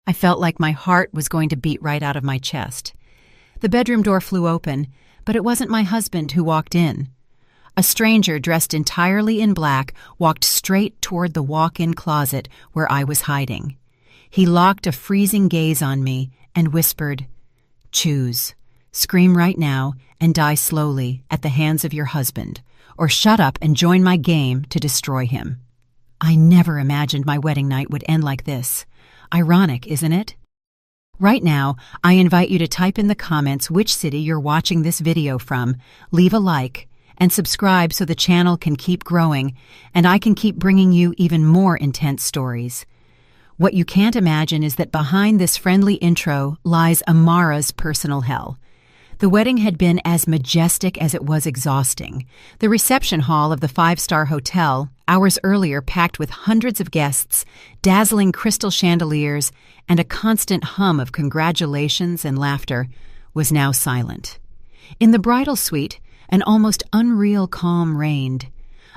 I felt like my heart was going to beat right out of my chest. The bedroom door flew open, but it wasn't my husband who walked in. A stranger dressed entirely in black walked straight toward the walk-in closet where I was hiding. He locked a freezing gaze on me and whispered, "Choose. Scream right now and die slowly at the hands of your husband, or shut up and join my game to destroy him." I never imagined my wedding night would end like this. Ironic, isn't it? Right now, I invite you to type in the comments which city you're watching this video from, leave a like, and subscribe so the channel can keep growing and I can keep bringing you even more intense stories. What you can't imagine is that behind this friendly intro lies Amara's personal hell. The wedding had been as majestic as it was exhausting. The reception hall of the five-star hotel, hours earlier packed with hundreds of guests, dazzling crystal chandeliers, and a constant hum of congratulations and laughter, was now silent. In the bridal suite, an almost unreal calm reigned.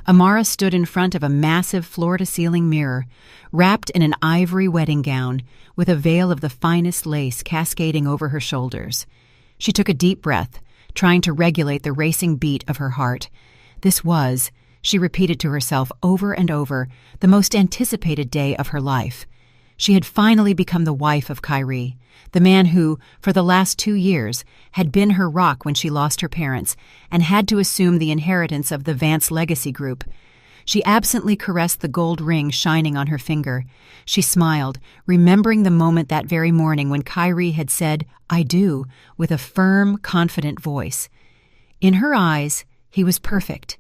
Amara stood in front of a massive floor-to-ceiling mirror, wrapped in an ivory wedding gown, with a veil of the finest lace cascading over her shoulders. She took a deep breath, trying to regulate the racing beat of her heart. This was, she repeated to herself over and over, the most anticipated day of her life. She had finally become the wife of Kyrie, the man who, for the last 2 years, had been her rock when she lost her parents and had to assume the inheritance of the Vance legacy group. She absently caressed the gold ring shining on her finger. She smiled, remembering the moment that very morning when Kyrie had said, "I do," with a firm, confident voice. In her eyes, he was perfect.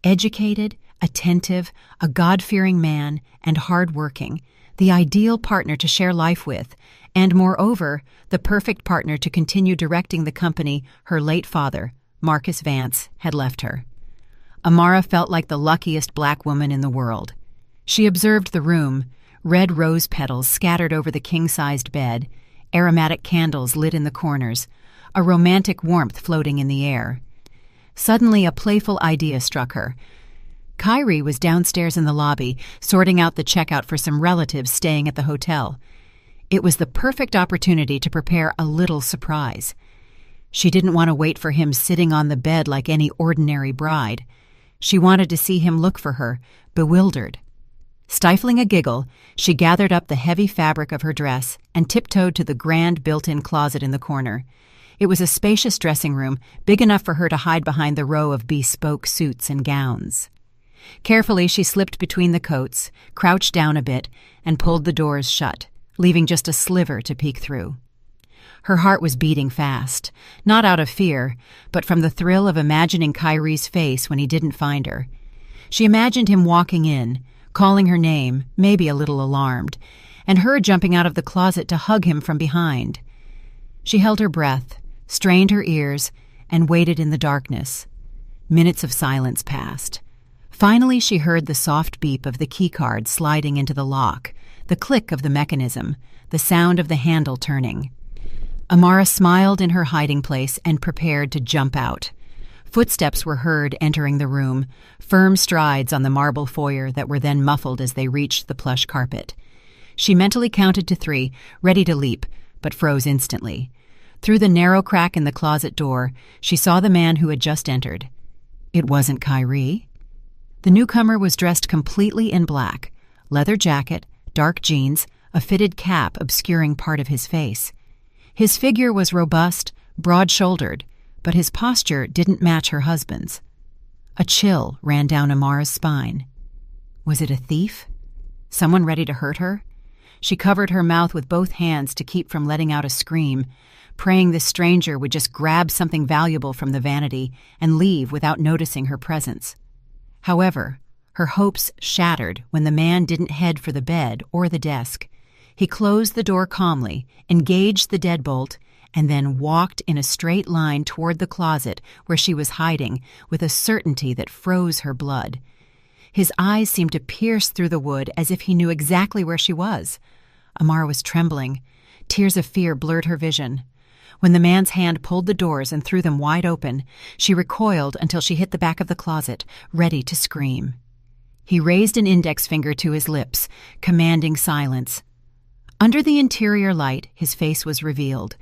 Educated, attentive, a God-fearing man, and hard-working, the ideal partner to share life with, and moreover, the perfect partner to continue directing the company her late father, Marcus Vance, had left her. Amara felt like the luckiest black woman in the world. She observed the room, red rose petals scattered over the king-sized bed, aromatic candles lit in the corners, a romantic warmth floating in the air. Suddenly, a playful idea struck her. Kyrie was downstairs in the lobby, sorting out the checkout for some relatives staying at the hotel. It was the perfect opportunity to prepare a little surprise. She didn't want to wait for him sitting on the bed like any ordinary bride. She wanted to see him look for her, bewildered. Stifling a giggle, she gathered up the heavy fabric of her dress and tiptoed to the grand built-in closet in the corner. It was a spacious dressing room, big enough for her to hide behind the row of bespoke suits and gowns. Carefully, she slipped between the coats, crouched down a bit, and pulled the doors shut, leaving just a sliver to peek through. Her heart was beating fast, not out of fear, but from the thrill of imagining Kyrie's face when he didn't find her. She imagined him walking in, calling her name, maybe a little alarmed, and her jumping out of the closet to hug him from behind. She held her breath, strained her ears, and waited in the darkness. Minutes of silence passed. Finally, she heard the soft beep of the keycard sliding into the lock, the click of the mechanism, the sound of the handle turning. Amara smiled in her hiding place and prepared to jump out. Footsteps were heard entering the room, firm strides on the marble foyer that were then muffled as they reached the plush carpet. She mentally counted to 3, ready to leap, but froze instantly. Through the narrow crack in the closet door, she saw the man who had just entered. It wasn't Kyrie. The newcomer was dressed completely in black, leather jacket, dark jeans, a fitted cap obscuring part of his face. His figure was robust, broad-shouldered, but his posture didn't match her husband's. A chill ran down Amara's spine. Was it a thief? Someone ready to hurt her? She covered her mouth with both hands to keep from letting out a scream, praying this stranger would just grab something valuable from the vanity and leave without noticing her presence. However, her hopes shattered when the man didn't head for the bed or the desk. He closed the door calmly, engaged the deadbolt, and then walked in a straight line toward the closet where she was hiding with a certainty that froze her blood. His eyes seemed to pierce through the wood as if he knew exactly where she was. Amara was trembling. Tears of fear blurred her vision. When the man's hand pulled the doors and threw them wide open, she recoiled until she hit the back of the closet, ready to scream. He raised an index finger to his lips, commanding silence. Under the interior light, his face was revealed.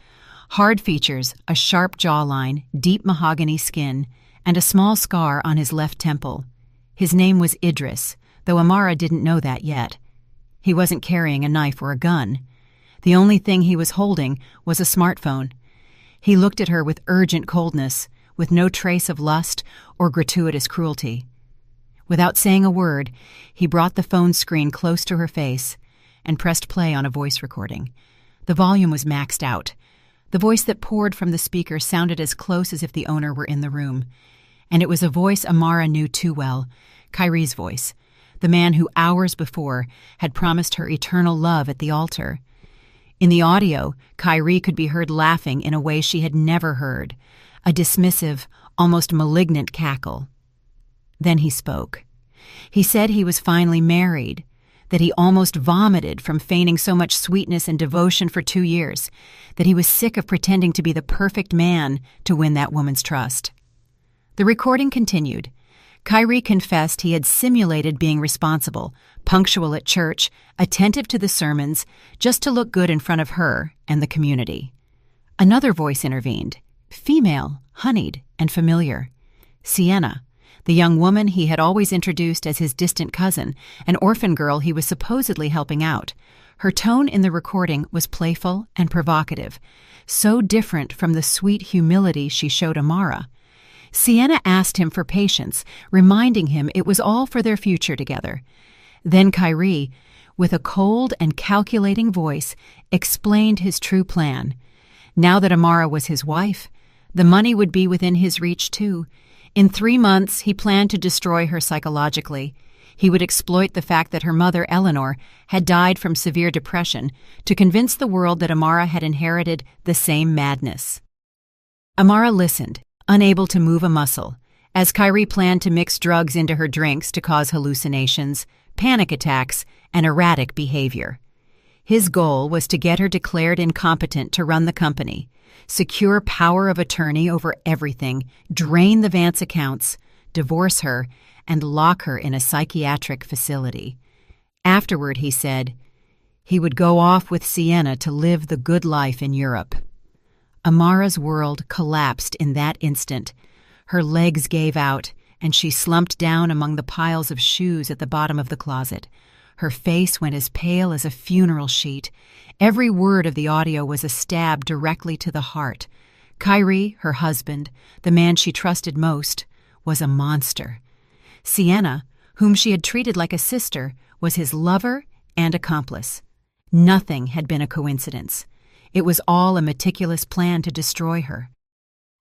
Hard features, a sharp jawline, deep mahogany skin, and a small scar on his left temple. His name was Idris, though Amara didn't know that yet. He wasn't carrying a knife or a gun. The only thing he was holding was a smartphone. He looked at her with urgent coldness, with no trace of lust or gratuitous cruelty. Without saying a word, he brought the phone screen close to her face and pressed play on a voice recording. The volume was maxed out. The voice that poured from the speaker sounded as close as if the owner were in the room. And it was a voice Amara knew too well, Kyrie's voice, the man who hours before had promised her eternal love at the altar. In the audio, Kyrie could be heard laughing in a way she had never heard, a dismissive, almost malignant cackle. Then he spoke. He said he was finally married, that he almost vomited from feigning so much sweetness and devotion for 2 years, that he was sick of pretending to be the perfect man to win that woman's trust. The recording continued. Kyrie confessed he had simulated being responsible, punctual at church, attentive to the sermons, just to look good in front of her and the community. Another voice intervened, female, honeyed, and familiar. Sienna, the young woman he had always introduced as his distant cousin, an orphan girl he was supposedly helping out. Her tone in the recording was playful and provocative, so different from the sweet humility she showed Amara. Sienna asked him for patience, reminding him it was all for their future together. Then Kyrie, with a cold and calculating voice, explained his true plan. Now that Amara was his wife, the money would be within his reach too. In 3 months, he planned to destroy her psychologically. He would exploit the fact that her mother, Eleanor, had died from severe depression to convince the world that Amara had inherited the same madness. Amara listened, unable to move a muscle, as Kyrie planned to mix drugs into her drinks to cause hallucinations, panic attacks, and erratic behavior. His goal was to get her declared incompetent to run the company, secure power of attorney over everything, drain the Vance accounts, divorce her, and lock her in a psychiatric facility. Afterward, he said, he would go off with Sienna to live the good life in Europe. Amara's world collapsed in that instant. Her legs gave out, and she slumped down among the piles of shoes at the bottom of the closet. Her face went as pale as a funeral sheet. Every word of the audio was a stab directly to the heart. Kyrie, her husband, the man she trusted most, was a monster. Sienna, whom she had treated like a sister, was his lover and accomplice. Nothing had been a coincidence. It was all a meticulous plan to destroy her.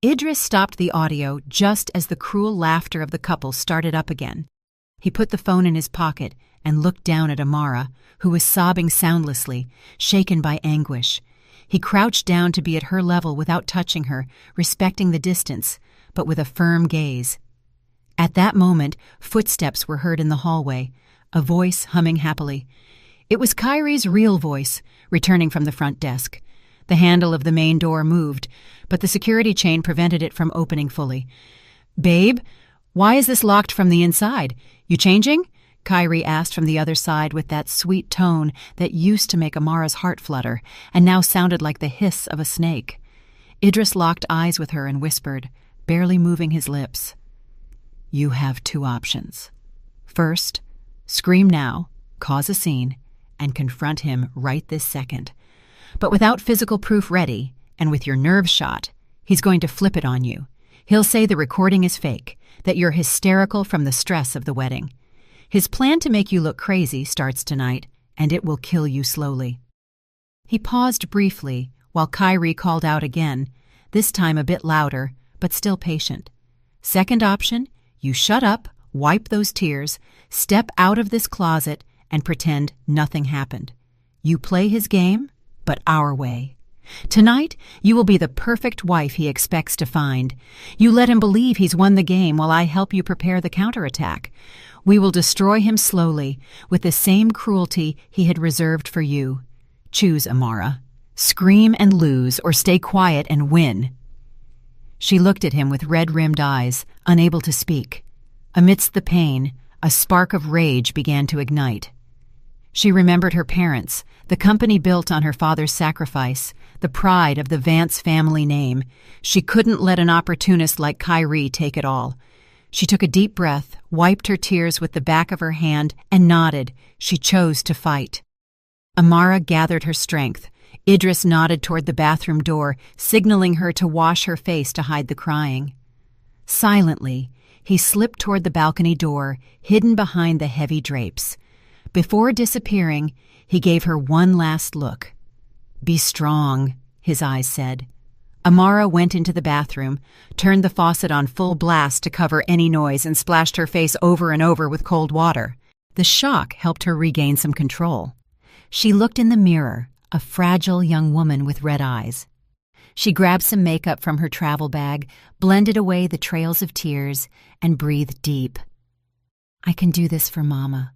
Idris stopped the audio just as the cruel laughter of the couple started up again. He put the phone in his pocket and looked down at Amara, who was sobbing soundlessly, shaken by anguish. He crouched down to be at her level without touching her, respecting the distance, but with a firm gaze. At that moment, footsteps were heard in the hallway, a voice humming happily. It was Kyrie's real voice, returning from the front desk. The handle of the main door moved, but the security chain prevented it from opening fully. "Babe, why is this locked from the inside? You changing?" Kyrie asked from the other side with that sweet tone that used to make Amara's heart flutter and now sounded like the hiss of a snake. Idris locked eyes with her and whispered, barely moving his lips, "You have 2 options. First, scream now, cause a scene, and confront him right this second. But without physical proof ready, and with your nerves shot, he's going to flip it on you. He'll say the recording is fake, that you're hysterical from the stress of the wedding. His plan to make you look crazy starts tonight, and it will kill you slowly." He paused briefly while Kyrie called out again, this time a bit louder, but still patient. "Second option, you shut up, wipe those tears, step out of this closet, and pretend nothing happened. You play his game, but our way. Tonight, you will be the perfect wife he expects to find. You let him believe he's won the game while I help you prepare the counterattack. We will destroy him slowly, with the same cruelty he had reserved for you. Choose, Amara. Scream and lose, or stay quiet and win." She looked at him with red-rimmed eyes, unable to speak. Amidst the pain, a spark of rage began to ignite. She remembered her parents, the company built on her father's sacrifice, the pride of the Vance family name. She couldn't let an opportunist like Kyrie take it all. She took a deep breath, wiped her tears with the back of her hand, and nodded. She chose to fight. Amara gathered her strength. Idris nodded toward the bathroom door, signaling her to wash her face to hide the crying. Silently, he slipped toward the balcony door, hidden behind the heavy drapes. Before disappearing, he gave her one last look. "Be strong," his eyes said. Amara went into the bathroom, turned the faucet on full blast to cover any noise, and splashed her face over and over with cold water. The shock helped her regain some control. She looked in the mirror, a fragile young woman with red eyes. She grabbed some makeup from her travel bag, blended away the trails of tears, and breathed deep. "I can do this for Mama,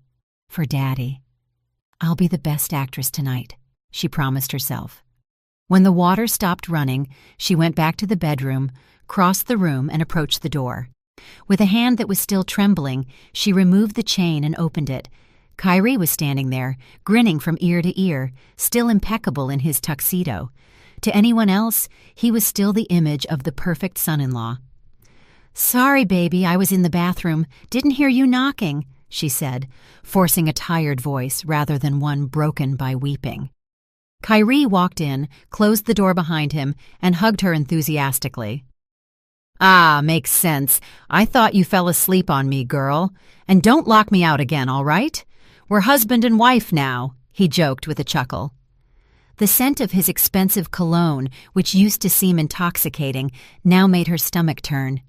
for Daddy. I'll be the best actress tonight," she promised herself. When the water stopped running, she went back to the bedroom, crossed the room, and approached the door. With a hand that was still trembling, she removed the chain and opened it. Kyrie was standing there, grinning from ear to ear, still impeccable in his tuxedo. To anyone else, he was still the image of the perfect son-in-law. "Sorry, baby, I was in the bathroom. Didn't hear you knocking," she said, forcing a tired voice rather than one broken by weeping. Kyrie walked in, closed the door behind him, and hugged her enthusiastically. "Ah, makes sense. I thought you fell asleep on me, girl. And don't lock me out again, all right? We're husband and wife now," he joked with a chuckle. The scent of his expensive cologne, which used to seem intoxicating, now made her stomach turn.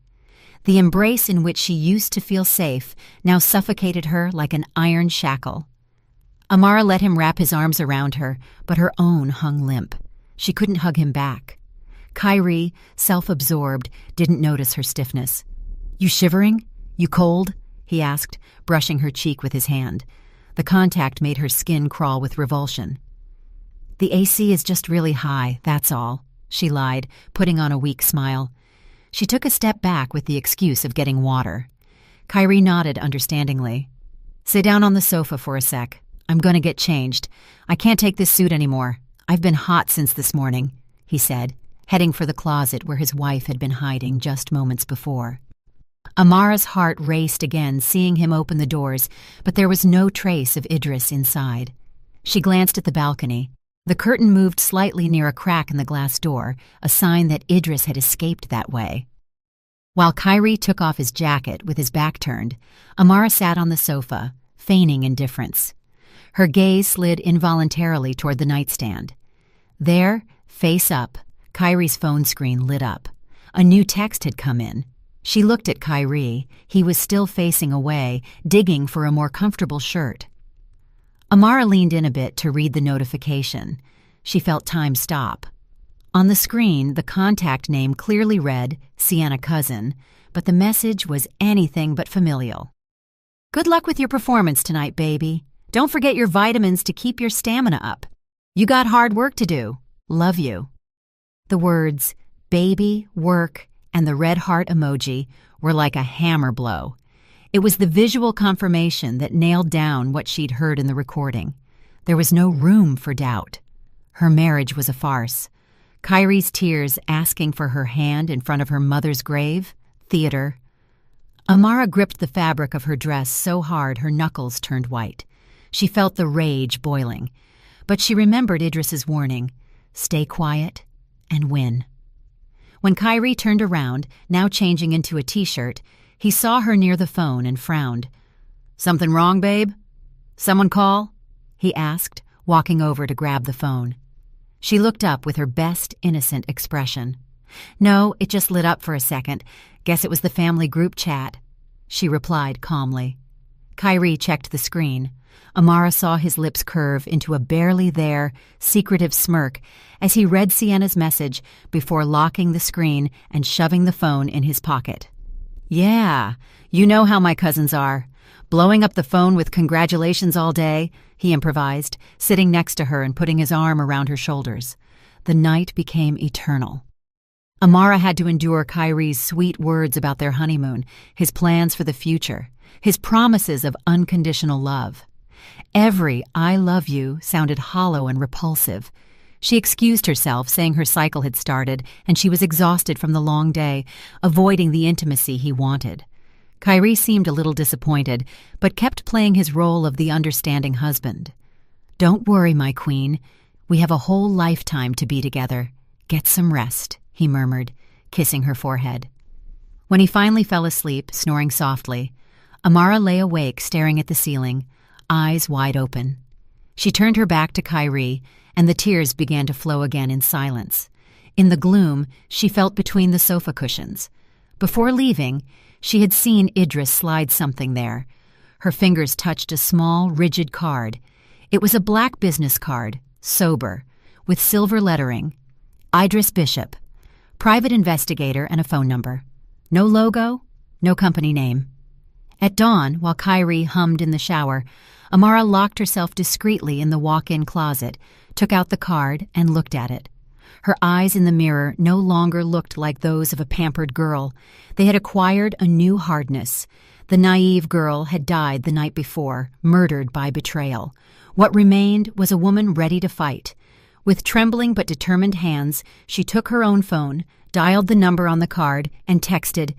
The embrace in which she used to feel safe now suffocated her like an iron shackle. Amara let him wrap his arms around her, but her own hung limp. She couldn't hug him back. Kyrie, self-absorbed, didn't notice her stiffness. "You shivering? You cold?" he asked, brushing her cheek with his hand. The contact made her skin crawl with revulsion. "The AC is just really high, that's all," she lied, putting on a weak smile. She took a step back with the excuse of getting water. Kyrie nodded understandingly. "Sit down on the sofa for a sec. I'm going to get changed. I can't take this suit anymore. I've been hot since this morning," he said, heading for the closet where his wife had been hiding just moments before. Amara's heart raced again, seeing him open the doors, but there was no trace of Idris inside. She glanced at the balcony. The curtain moved slightly near a crack in the glass door, a sign that Idris had escaped that way. While Kyrie took off his jacket with his back turned, Amara sat on the sofa, feigning indifference. Her gaze slid involuntarily toward the nightstand. There, face up, Kyrie's phone screen lit up. A new text had come in. She looked at Kyrie. He was still facing away, digging for a more comfortable shirt. Amara leaned in a bit to read the notification. She felt time stop. On the screen, the contact name clearly read, Sienna Cousin, but the message was anything but familial. "Good luck with your performance tonight, baby. Don't forget your vitamins to keep your stamina up. You got hard work to do. Love you." The words, baby, work, and the red heart emoji were like a hammer blow. It was the visual confirmation that nailed down what she'd heard in the recording. There was no room for doubt. Her marriage was a farce. Kyrie's tears asking for her hand in front of her mother's grave, theater. Amara gripped the fabric of her dress so hard her knuckles turned white. She felt the rage boiling, but she remembered Idris's warning, stay quiet and win. When Kyrie turned around, now changing into a t-shirt, he saw her near the phone and frowned. "Something wrong, babe? Someone call?" he asked, walking over to grab the phone. She looked up with her best innocent expression. "No, it just lit up for a second. Guess it was the family group chat," she replied calmly. Kyrie checked the screen. Amara saw his lips curve into a barely there, secretive smirk as he read Sienna's message before locking the screen and shoving the phone in his pocket. "Yeah, you know how my cousins are. Blowing up the phone with congratulations all day," he improvised, sitting next to her and putting his arm around her shoulders. The night became eternal. Amara had to endure Kyrie's sweet words about their honeymoon, his plans for the future, his promises of unconditional love. Every "I love you" sounded hollow and repulsive. She excused herself, saying her cycle had started and she was exhausted from the long day, avoiding the intimacy he wanted. Kyrie seemed a little disappointed, but kept playing his role of the understanding husband. "Don't worry, my queen. We have a whole lifetime to be together. Get some rest," he murmured, kissing her forehead. When he finally fell asleep, snoring softly, Amara lay awake staring at the ceiling, eyes wide open. She turned her back to Kyrie, and the tears began to flow again in silence. In the gloom, she felt between the sofa cushions. Before leaving, she had seen Idris slide something there. Her fingers touched a small, rigid card. It was a black business card, sober, with silver lettering. Idris Bishop, private investigator, and a phone number. No logo, no company name. At dawn, while Kyrie hummed in the shower, Amara locked herself discreetly in the walk-in closet, took out the card, and looked at it. Her eyes in the mirror no longer looked like those of a pampered girl. They had acquired a new hardness. The naive girl had died the night before, murdered by betrayal. What remained was a woman ready to fight. With trembling but determined hands, she took her own phone, dialed the number on the card, and texted,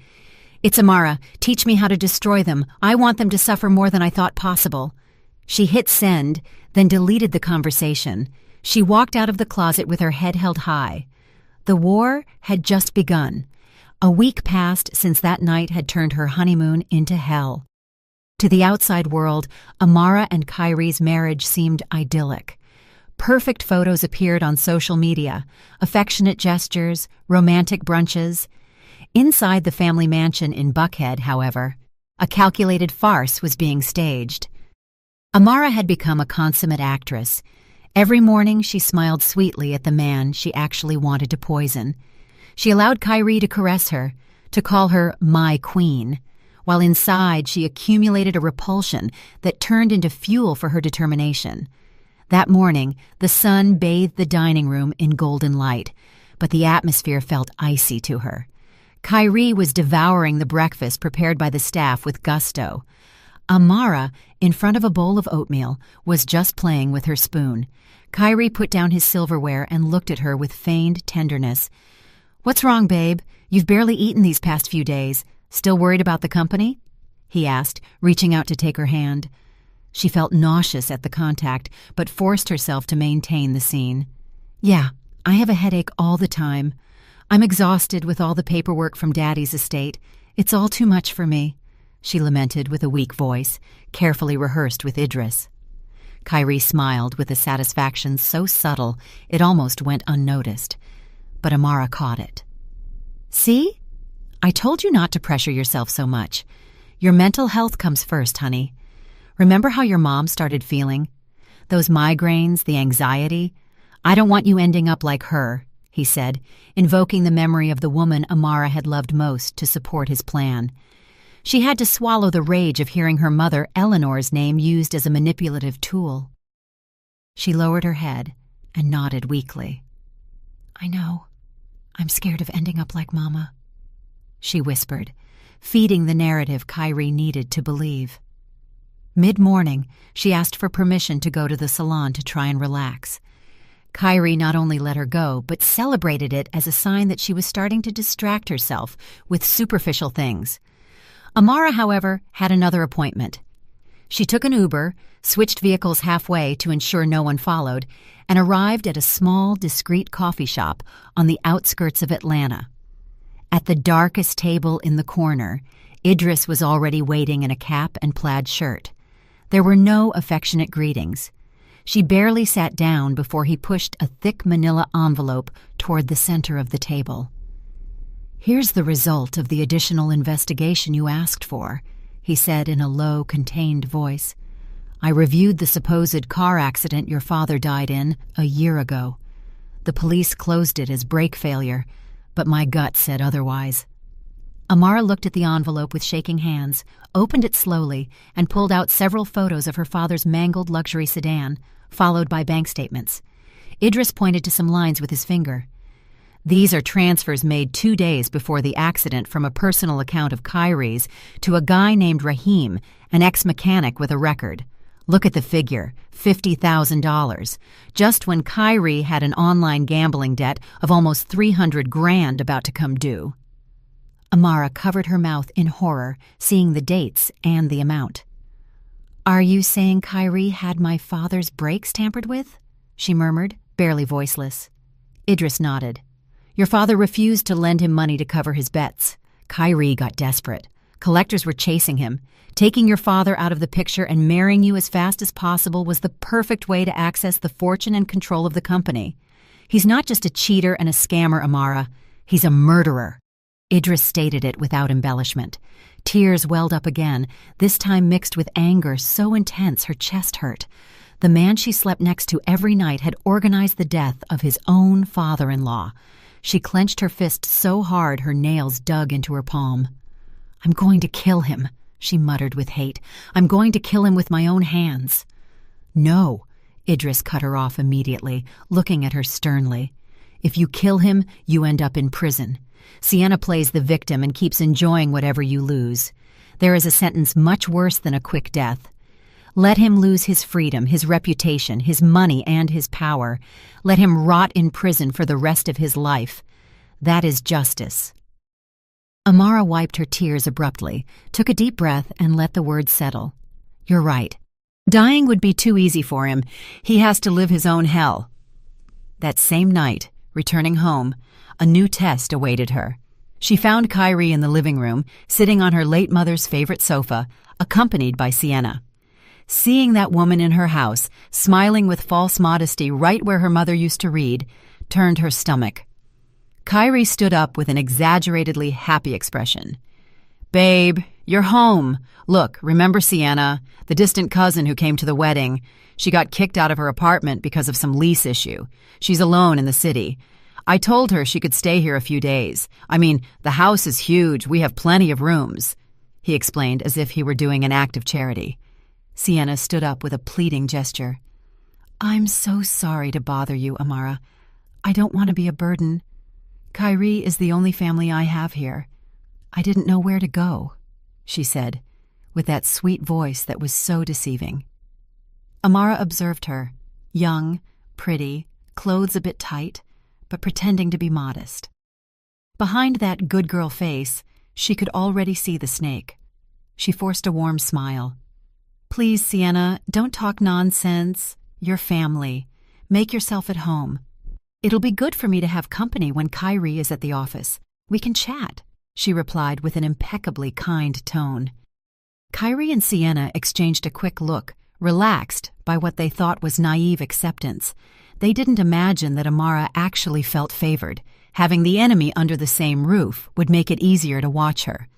"It's Amara. Teach me how to destroy them. I want them to suffer more than I thought possible." She hit send, then deleted the conversation. She walked out of the closet with her head held high. The war had just begun. A week passed since that night had turned her honeymoon into hell. To the outside world, Amara and Kyrie's marriage seemed idyllic. Perfect photos appeared on social media, affectionate gestures, romantic brunches. Inside the family mansion in Buckhead, however, a calculated farce was being staged. Amara had become a consummate actress. Every morning she smiled sweetly at the man she actually wanted to poison. She allowed Kyrie to caress her, to call her "my queen," while inside she accumulated a repulsion that turned into fuel for her determination. That morning, the sun bathed the dining room in golden light, but the atmosphere felt icy to her. Kyrie was devouring the breakfast prepared by the staff with gusto. Amara, in front of a bowl of oatmeal, was just playing with her spoon. Kyrie put down his silverware and looked at her with feigned tenderness. "What's wrong, babe? You've barely eaten these past few days. Still worried about the company?" he asked, reaching out to take her hand. She felt nauseous at the contact, but forced herself to maintain the scene. "Yeah, I have a headache all the time. I'm exhausted with all the paperwork from Daddy's estate. It's all too much for me," she lamented with a weak voice, carefully rehearsed with Idris. Kyrie smiled with a satisfaction so subtle it almost went unnoticed, but Amara caught it. "See? I told you not to pressure yourself so much. Your mental health comes first, honey. Remember how your mom started feeling? Those migraines, the anxiety? I don't want you ending up like her," he said, invoking the memory of the woman Amara had loved most to support his plan. She had to swallow the rage of hearing her mother Eleanor's name used as a manipulative tool. She lowered her head and nodded weakly. "I know. I'm scared of ending up like Mama," she whispered, feeding the narrative Kyrie needed to believe. Mid-morning, she asked for permission to go to the salon to try and relax. Kyrie not only let her go, but celebrated it as a sign that she was starting to distract herself with superficial things. Amara, however, had another appointment. She took an Uber, switched vehicles halfway to ensure no one followed, and arrived at a small, discreet coffee shop on the outskirts of Atlanta. At the darkest table in the corner, Idris was already waiting in a cap and plaid shirt. There were no affectionate greetings. She barely sat down before he pushed a thick manila envelope toward the center of the table. "Here's the result of the additional investigation you asked for," he said in a low, contained voice. "I reviewed the supposed car accident your father died in a year ago. The police closed it as brake failure, but my gut said otherwise." Amara looked at the envelope with shaking hands, opened it slowly, and pulled out several photos of her father's mangled luxury sedan, followed by bank statements. Idris pointed to some lines with his finger. "These are transfers made 2 days before the accident from a personal account of Kyrie's to a guy named Rahim, an ex-mechanic with a record. Look at the figure, $50,000, just when Kyrie had an online gambling debt of almost $300,000 about to come due. Amara covered her mouth in horror, seeing the dates and the amount. "Are you saying Kyrie had my father's brakes tampered with?" she murmured, barely voiceless. Idris nodded. "Your father refused to lend him money to cover his bets. Kyrie got desperate. Collectors were chasing him. Taking your father out of the picture and marrying you as fast as possible was the perfect way to access the fortune and control of the company. He's not just a cheater and a scammer, Amara. He's a murderer." Idris stated it without embellishment. Tears welled up again, this time mixed with anger so intense her chest hurt. The man she slept next to every night had organized the death of his own father-in-law. She clenched her fist so hard her nails dug into her palm. "I'm going to kill him," she muttered with hate. "I'm going to kill him with my own hands." "No," Idris cut her off immediately, looking at her sternly. "If you kill him, you end up in prison. Sienna plays the victim and keeps enjoying whatever you lose. There is a sentence much worse than a quick death. Let him lose his freedom, his reputation, his money, and his power. Let him rot in prison for the rest of his life. That is justice." Amara wiped her tears abruptly, took a deep breath, and let the words settle. "You're right. Dying would be too easy for him. He has to live his own hell." That same night, returning home, a new test awaited her. She found Kyrie in the living room, sitting on her late mother's favorite sofa, accompanied by Sienna. Seeing that woman in her house, smiling with false modesty right where her mother used to read, turned her stomach. Kyrie stood up with an exaggeratedly happy expression. "Babe, you're home. Look, remember Sienna, the distant cousin who came to the wedding? She got kicked out of her apartment because of some lease issue. She's alone in the city. I told her she could stay here a few days. I mean, the house is huge. We have plenty of rooms," he explained as if he were doing an act of charity. Sienna stood up with a pleading gesture. "I'm so sorry to bother you, Amara. I don't want to be a burden. Kyrie is the only family I have here. I didn't know where to go," she said, with that sweet voice that was so deceiving. Amara observed her, young, pretty, clothes a bit tight, but pretending to be modest. Behind that good girl face, she could already see the snake. She forced a warm smile. "Please, Sienna, don't talk nonsense. You're family. Make yourself at home. It'll be good for me to have company when Kyrie is at the office. We can chat," she replied with an impeccably kind tone. Kyrie and Sienna exchanged a quick look, relaxed by what they thought was naive acceptance. They didn't imagine that Amara actually felt favored. Having the enemy under the same roof would make it easier to watch her.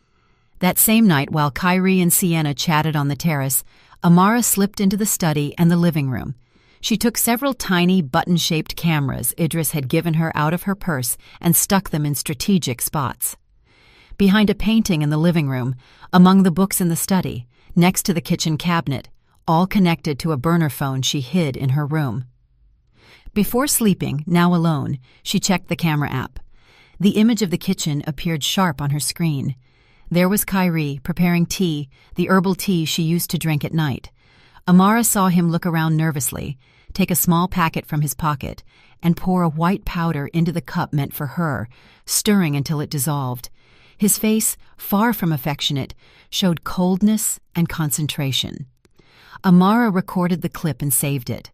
That same night, while Kyrie and Sienna chatted on the terrace, Amara slipped into the study and the living room. She took several tiny button-shaped cameras Idris had given her out of her purse and stuck them in strategic spots. Behind a painting in the living room, among the books in the study, next to the kitchen cabinet, all connected to a burner phone she hid in her room. Before sleeping, now alone, she checked the camera app. The image of the kitchen appeared sharp on her screen. There was Kyrie preparing tea, the herbal tea she used to drink at night. Amara saw him look around nervously, take a small packet from his pocket, and pour a white powder into the cup meant for her, stirring until it dissolved. His face, far from affectionate, showed coldness and concentration. Amara recorded the clip and saved it.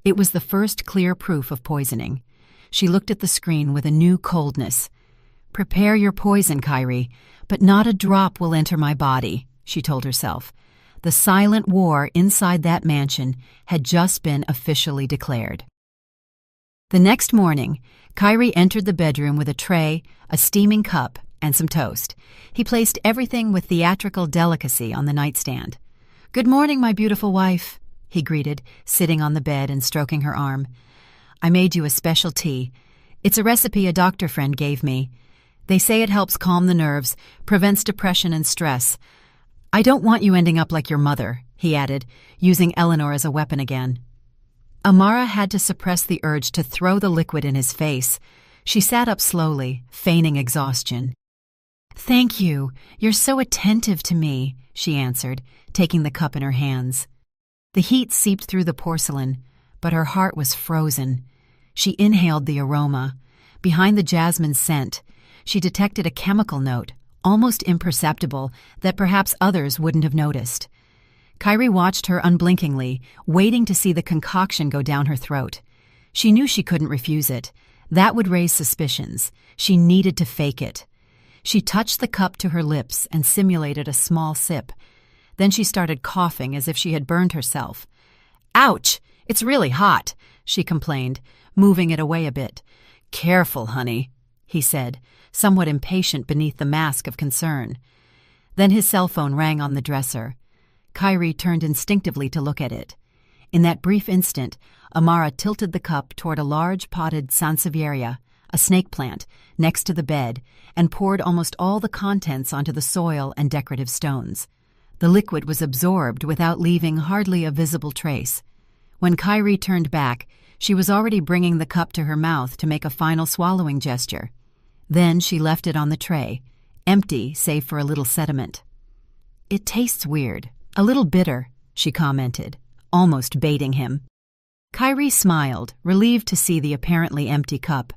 It was the first clear proof of poisoning. She looked at the screen with a new coldness. "Prepare your poison, Kyrie, but not a drop will enter my body," she told herself. The silent war inside that mansion had just been officially declared. The next morning, Kyrie entered the bedroom with a tray, a steaming cup, and some toast. He placed everything with theatrical delicacy on the nightstand. "Good morning, my beautiful wife," he greeted, sitting on the bed and stroking her arm. "I made you a special tea. It's a recipe a doctor friend gave me. They say it helps calm the nerves, prevents depression and stress. I don't want you ending up like your mother," he added, using Eleanor as a weapon again. Amara had to suppress the urge to throw the liquid in his face. She sat up slowly, feigning exhaustion. "Thank you. You're so attentive to me," she answered, taking the cup in her hands. The heat seeped through the porcelain, but her heart was frozen. She inhaled the aroma. Behind the jasmine scent, she detected a chemical note, almost imperceptible, that perhaps others wouldn't have noticed. Kyrie watched her unblinkingly, waiting to see the concoction go down her throat. She knew she couldn't refuse it. That would raise suspicions. She needed to fake it. She touched the cup to her lips and simulated a small sip. Then she started coughing as if she had burned herself. "Ouch! It's really hot," she complained, moving it away a bit. "Careful, honey," he said, somewhat impatient beneath the mask of concern. Then his cell phone rang on the dresser. Kyrie turned instinctively to look at it. In that brief instant, Amara tilted the cup toward a large potted sansevieria, a snake plant, next to the bed, and poured almost all the contents onto the soil and decorative stones. The liquid was absorbed without leaving hardly a visible trace. When Kyrie turned back, she was already bringing the cup to her mouth to make a final swallowing gesture. Then she left it on the tray, empty save for a little sediment. "It tastes weird, a little bitter," she commented, almost baiting him. Kyrie smiled, relieved to see the apparently empty cup.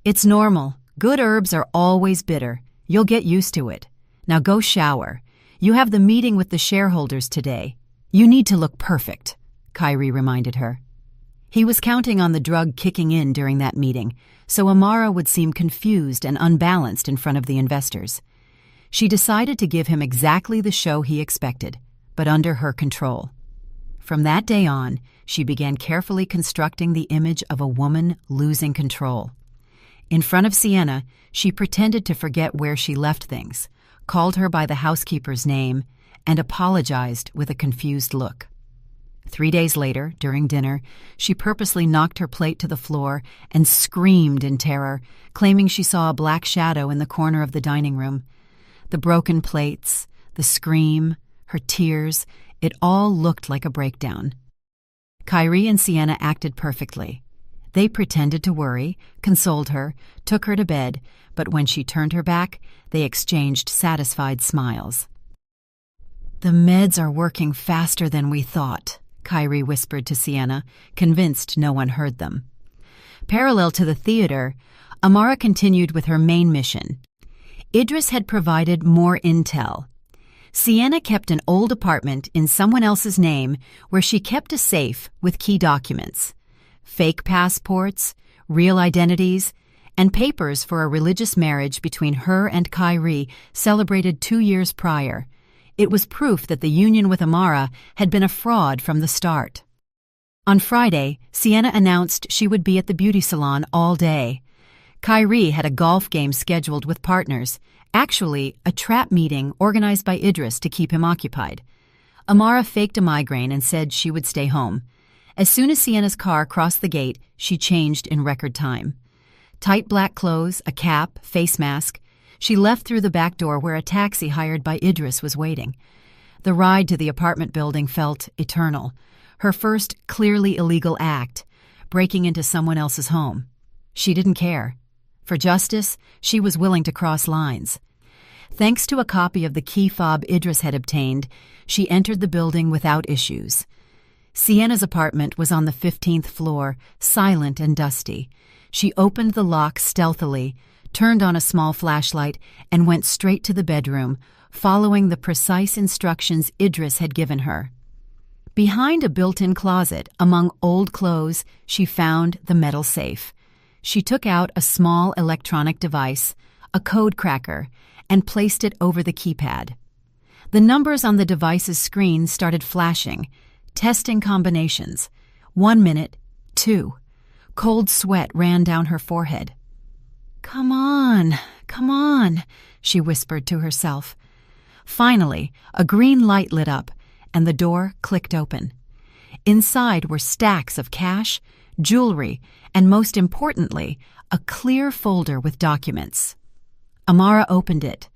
"It's normal. Good herbs are always bitter. You'll get used to it. Now go shower. You have the meeting with the shareholders today. You need to look perfect," Kyrie reminded her. He was counting on the drug kicking in during that meeting, so Amara would seem confused and unbalanced in front of the investors. She decided to give him exactly the show he expected, but under her control. From that day on, she began carefully constructing the image of a woman losing control. In front of Sienna, she pretended to forget where she left things, called her by the housekeeper's name, and apologized with a confused look. 3 days later, during dinner, she purposely knocked her plate to the floor and screamed in terror, claiming she saw a black shadow in the corner of the dining room. The broken plates, the scream, her tears, it all looked like a breakdown. Kyrie and Sienna acted perfectly. They pretended to worry, consoled her, took her to bed, but when she turned her back, they exchanged satisfied smiles. "The meds are working faster than we thought," Kyrie whispered to Sienna, convinced no one heard them. Parallel to the theater, Amara continued with her main mission. Idris had provided more intel. Sienna kept an old apartment in someone else's name where she kept a safe with key documents, fake passports, real identities, and papers for a religious marriage between her and Kyrie celebrated 2 years prior. It was proof that the union with Amara had been a fraud from the start. On Friday, Sienna announced she would be at the beauty salon all day. Kyrie had a golf game scheduled with partners, actually a trap meeting organized by Idris to keep him occupied. Amara faked a migraine and said she would stay home. As soon as Sienna's car crossed the gate, she changed in record time. Tight black clothes, a cap, face mask, she left through the back door where a taxi hired by Idris was waiting. The ride to the apartment building felt eternal. Her first clearly illegal act, breaking into someone else's home. She didn't care. For justice, she was willing to cross lines. Thanks to a copy of the key fob Idris had obtained, she entered the building without issues. Sienna's apartment was on the 15th floor, silent and dusty. She opened the lock stealthily, turned on a small flashlight, and went straight to the bedroom, following the precise instructions Idris had given her. Behind a built-in closet, among old clothes, she found the metal safe. She took out a small electronic device, a code cracker, and placed it over the keypad. The numbers on the device's screen started flashing, testing combinations. 1 minute, 2. Cold sweat ran down her forehead. Come on," she whispered to herself. Finally, a green light lit up, and the door clicked open. Inside were stacks of cash, jewelry, and most importantly, a clear folder with documents. Amara opened it.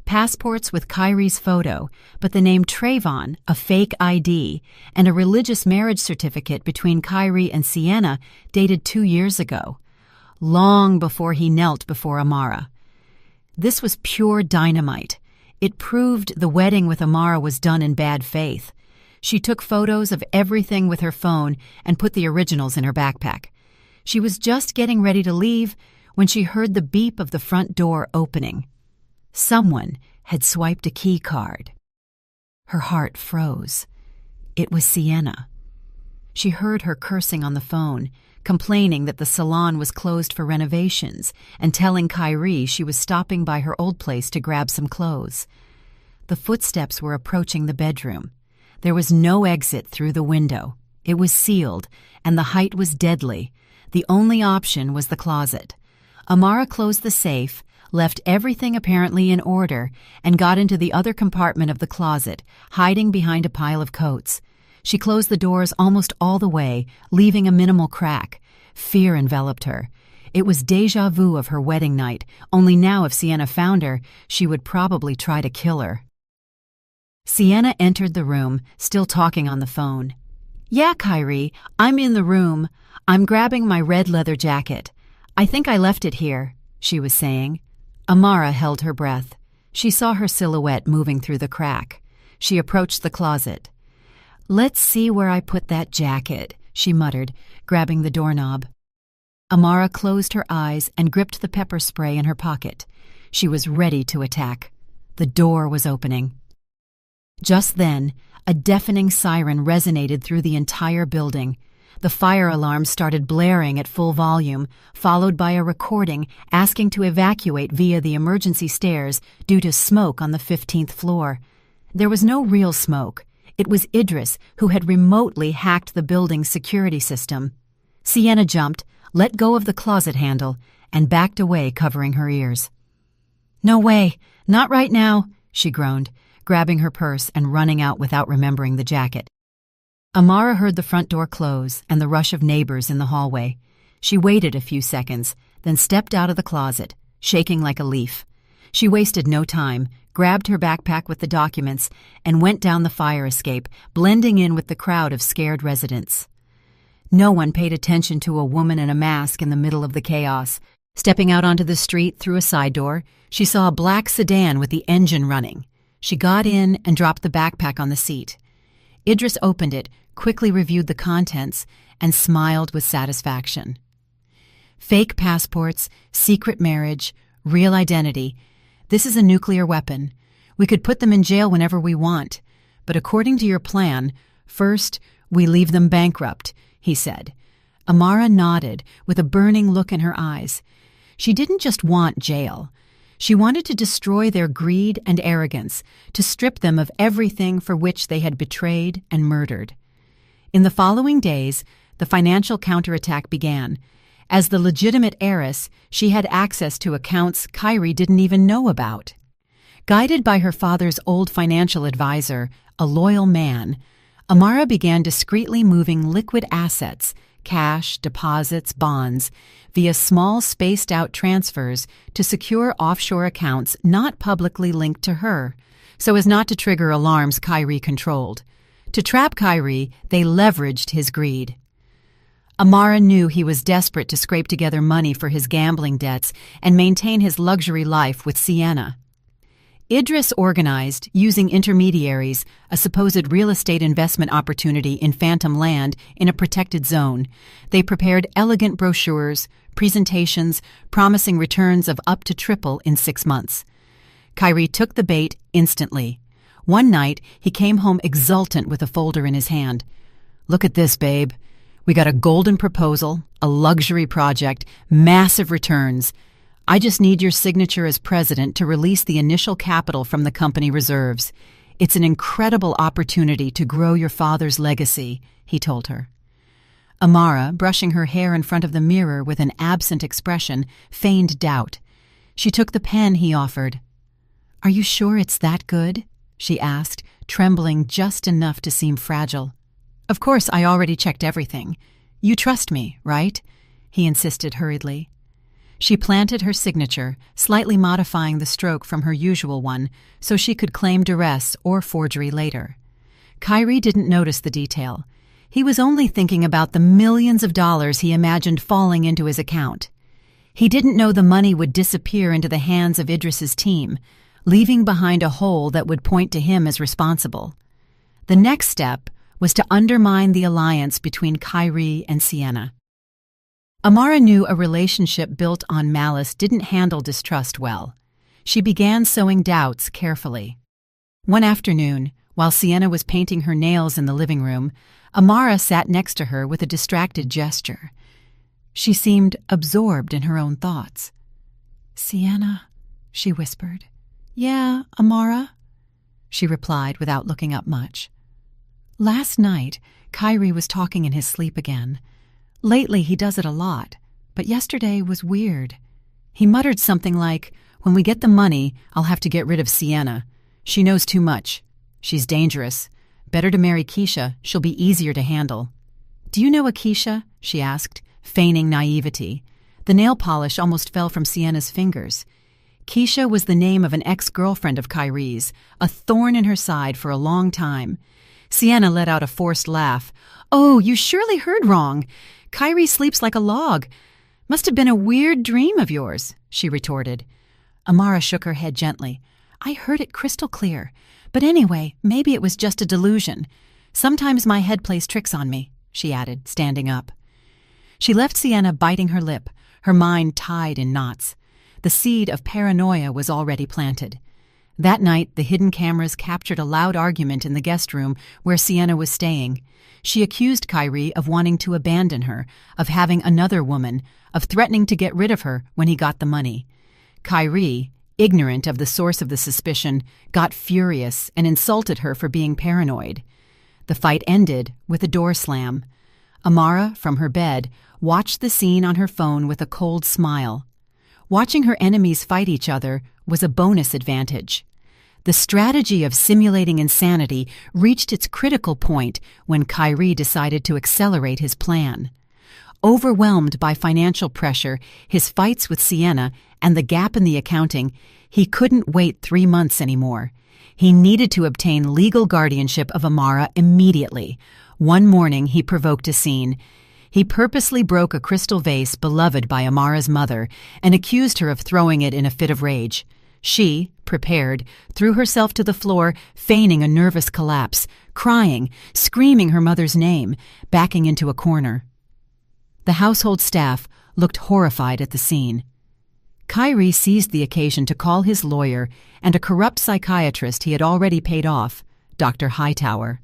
Passports with Kyrie's photo, but the name Trayvon, a fake ID, and a religious marriage certificate between Kyrie and Sienna dated 2 years ago, long before he knelt before Amara. This was pure dynamite. It proved the wedding with Amara was done in bad faith. She took photos of everything with her phone and put the originals in her backpack. She was just getting ready to leave when she heard the beep of the front door opening. Someone had swiped a key card. Her heart froze. It was Sienna. She heard her cursing on the phone, complaining that the salon was closed for renovations and telling Kyrie she was stopping by her old place to grab some clothes. The footsteps were approaching the bedroom. There was no exit through the window. It was sealed, and the height was deadly. The only option was the closet. Amara closed the safe, left everything apparently in order, and got into the other compartment of the closet, hiding behind a pile of coats. She closed the doors almost all the way, leaving a minimal crack. Fear enveloped her. It was déjà vu of her wedding night, only now if Sienna found her, she would probably try to kill her. Sienna entered the room, still talking on the phone. "Yeah, Kyrie, I'm in the room. I'm grabbing my red leather jacket. I think I left it here," she was saying. Amara held her breath. She saw her silhouette moving through the crack. She approached the closet. "Let's see where I put that jacket," she muttered, grabbing the doorknob. Amara closed her eyes and gripped the pepper spray in her pocket. She was ready to attack. The door was opening. Just then, a deafening siren resonated through the entire building. The fire alarm started blaring at full volume, followed by a recording asking to evacuate via the emergency stairs due to smoke on the 15th floor. There was no real smoke. It was Idris who had remotely hacked the building's security system. Sienna jumped, let go of the closet handle, and backed away, covering her ears. "No way, not right now," she groaned, grabbing her purse and running out without remembering the jacket. Amara heard the front door close and the rush of neighbors in the hallway. She waited a few seconds, then stepped out of the closet, shaking like a leaf. She wasted no time, grabbed her backpack with the documents, and went down the fire escape, blending in with the crowd of scared residents. No one paid attention to a woman in a mask in the middle of the chaos. Stepping out onto the street through a side door, she saw a black sedan with the engine running. She got in and dropped the backpack on the seat. Idris opened it, quickly reviewed the contents, and smiled with satisfaction. Fake passports, secret marriage, real identity. This is a nuclear weapon. We could put them in jail whenever we want. But according to your plan, first, we leave them bankrupt, he said. Amara nodded, with a burning look in her eyes. She didn't just want jail. She wanted to destroy their greed and arrogance, to strip them of everything for which they had betrayed and murdered. In the following days, the financial counterattack began. As the legitimate heiress, she had access to accounts Kyrie didn't even know about. Guided by her father's old financial advisor, a loyal man, Amara began discreetly moving liquid assets, cash, deposits, bonds, via small spaced-out transfers to secure offshore accounts not publicly linked to her, so as not to trigger alarms Kyrie controlled. To trap Kyrie, they leveraged his greed. Amara knew he was desperate to scrape together money for his gambling debts and maintain his luxury life with Sienna. Idris organized, using intermediaries, a supposed real estate investment opportunity in Phantom Land in a protected zone. They prepared elegant brochures, presentations, promising returns of up to triple in 6 months. Kyrie took the bait instantly. One night, he came home exultant with a folder in his hand. "Look at this, babe. We got a golden proposal, a luxury project, massive returns. I just need your signature as president to release the initial capital from the company reserves. It's an incredible opportunity to grow your father's legacy," he told her. Amara, brushing her hair in front of the mirror with an absent expression, feigned doubt. She took the pen he offered. "Are you sure it's that good?" she asked, trembling just enough to seem fragile. "Of course, I already checked everything. You trust me, right?" he insisted hurriedly. She planted her signature, slightly modifying the stroke from her usual one so she could claim duress or forgery later. Kyrie didn't notice the detail. He was only thinking about the millions of dollars he imagined falling into his account. He didn't know the money would disappear into the hands of Idris's team, leaving behind a hole that would point to him as responsible. The next step was to undermine the alliance between Kyrie and Sienna. Amara knew a relationship built on malice didn't handle distrust well. She began sowing doubts carefully. One afternoon, while Sienna was painting her nails in the living room, Amara sat next to her with a distracted gesture. She seemed absorbed in her own thoughts. "Sienna," she whispered. "Yeah, Amara," she replied without looking up much. Last night, Kyrie was talking in his sleep again. Lately, he does it a lot, but yesterday was weird. He muttered something like, "When we get the money, I'll have to get rid of Sienna. She knows too much. She's dangerous. Better to marry Keisha. She'll be easier to handle." "Do you know a Keisha?" she asked, feigning naivety. The nail polish almost fell from Sienna's fingers. Keisha was the name of an ex-girlfriend of Kyrie's, a thorn in her side for a long time. Sienna let out a forced laugh. "Oh, you surely heard wrong. Kyrie sleeps like a log. Must have been a weird dream of yours," she retorted. Amara shook her head gently. "I heard it crystal clear. But anyway, maybe it was just a delusion. Sometimes my head plays tricks on me," she added, standing up. She left Sienna biting her lip, her mind tied in knots. The seed of paranoia was already planted. That night, the hidden cameras captured a loud argument in the guest room where Sienna was staying. She accused Kyrie of wanting to abandon her, of having another woman, of threatening to get rid of her when he got the money. Kyrie, ignorant of the source of the suspicion, got furious and insulted her for being paranoid. The fight ended with a door slam. Amara, from her bed, watched the scene on her phone with a cold smile. Watching her enemies fight each other was a bonus advantage. The strategy of simulating insanity reached its critical point when Kyrie decided to accelerate his plan. Overwhelmed by financial pressure, his fights with Sienna, and the gap in the accounting, he couldn't wait 3 months anymore. He needed to obtain legal guardianship of Amara immediately. One morning, he provoked a scene. He purposely broke a crystal vase beloved by Amara's mother and accused her of throwing it in a fit of rage. She, prepared, threw herself to the floor, feigning a nervous collapse, crying, screaming her mother's name, backing into a corner. The household staff looked horrified at the scene. Kyrie seized the occasion to call his lawyer and a corrupt psychiatrist he had already paid off, Dr. Hightower.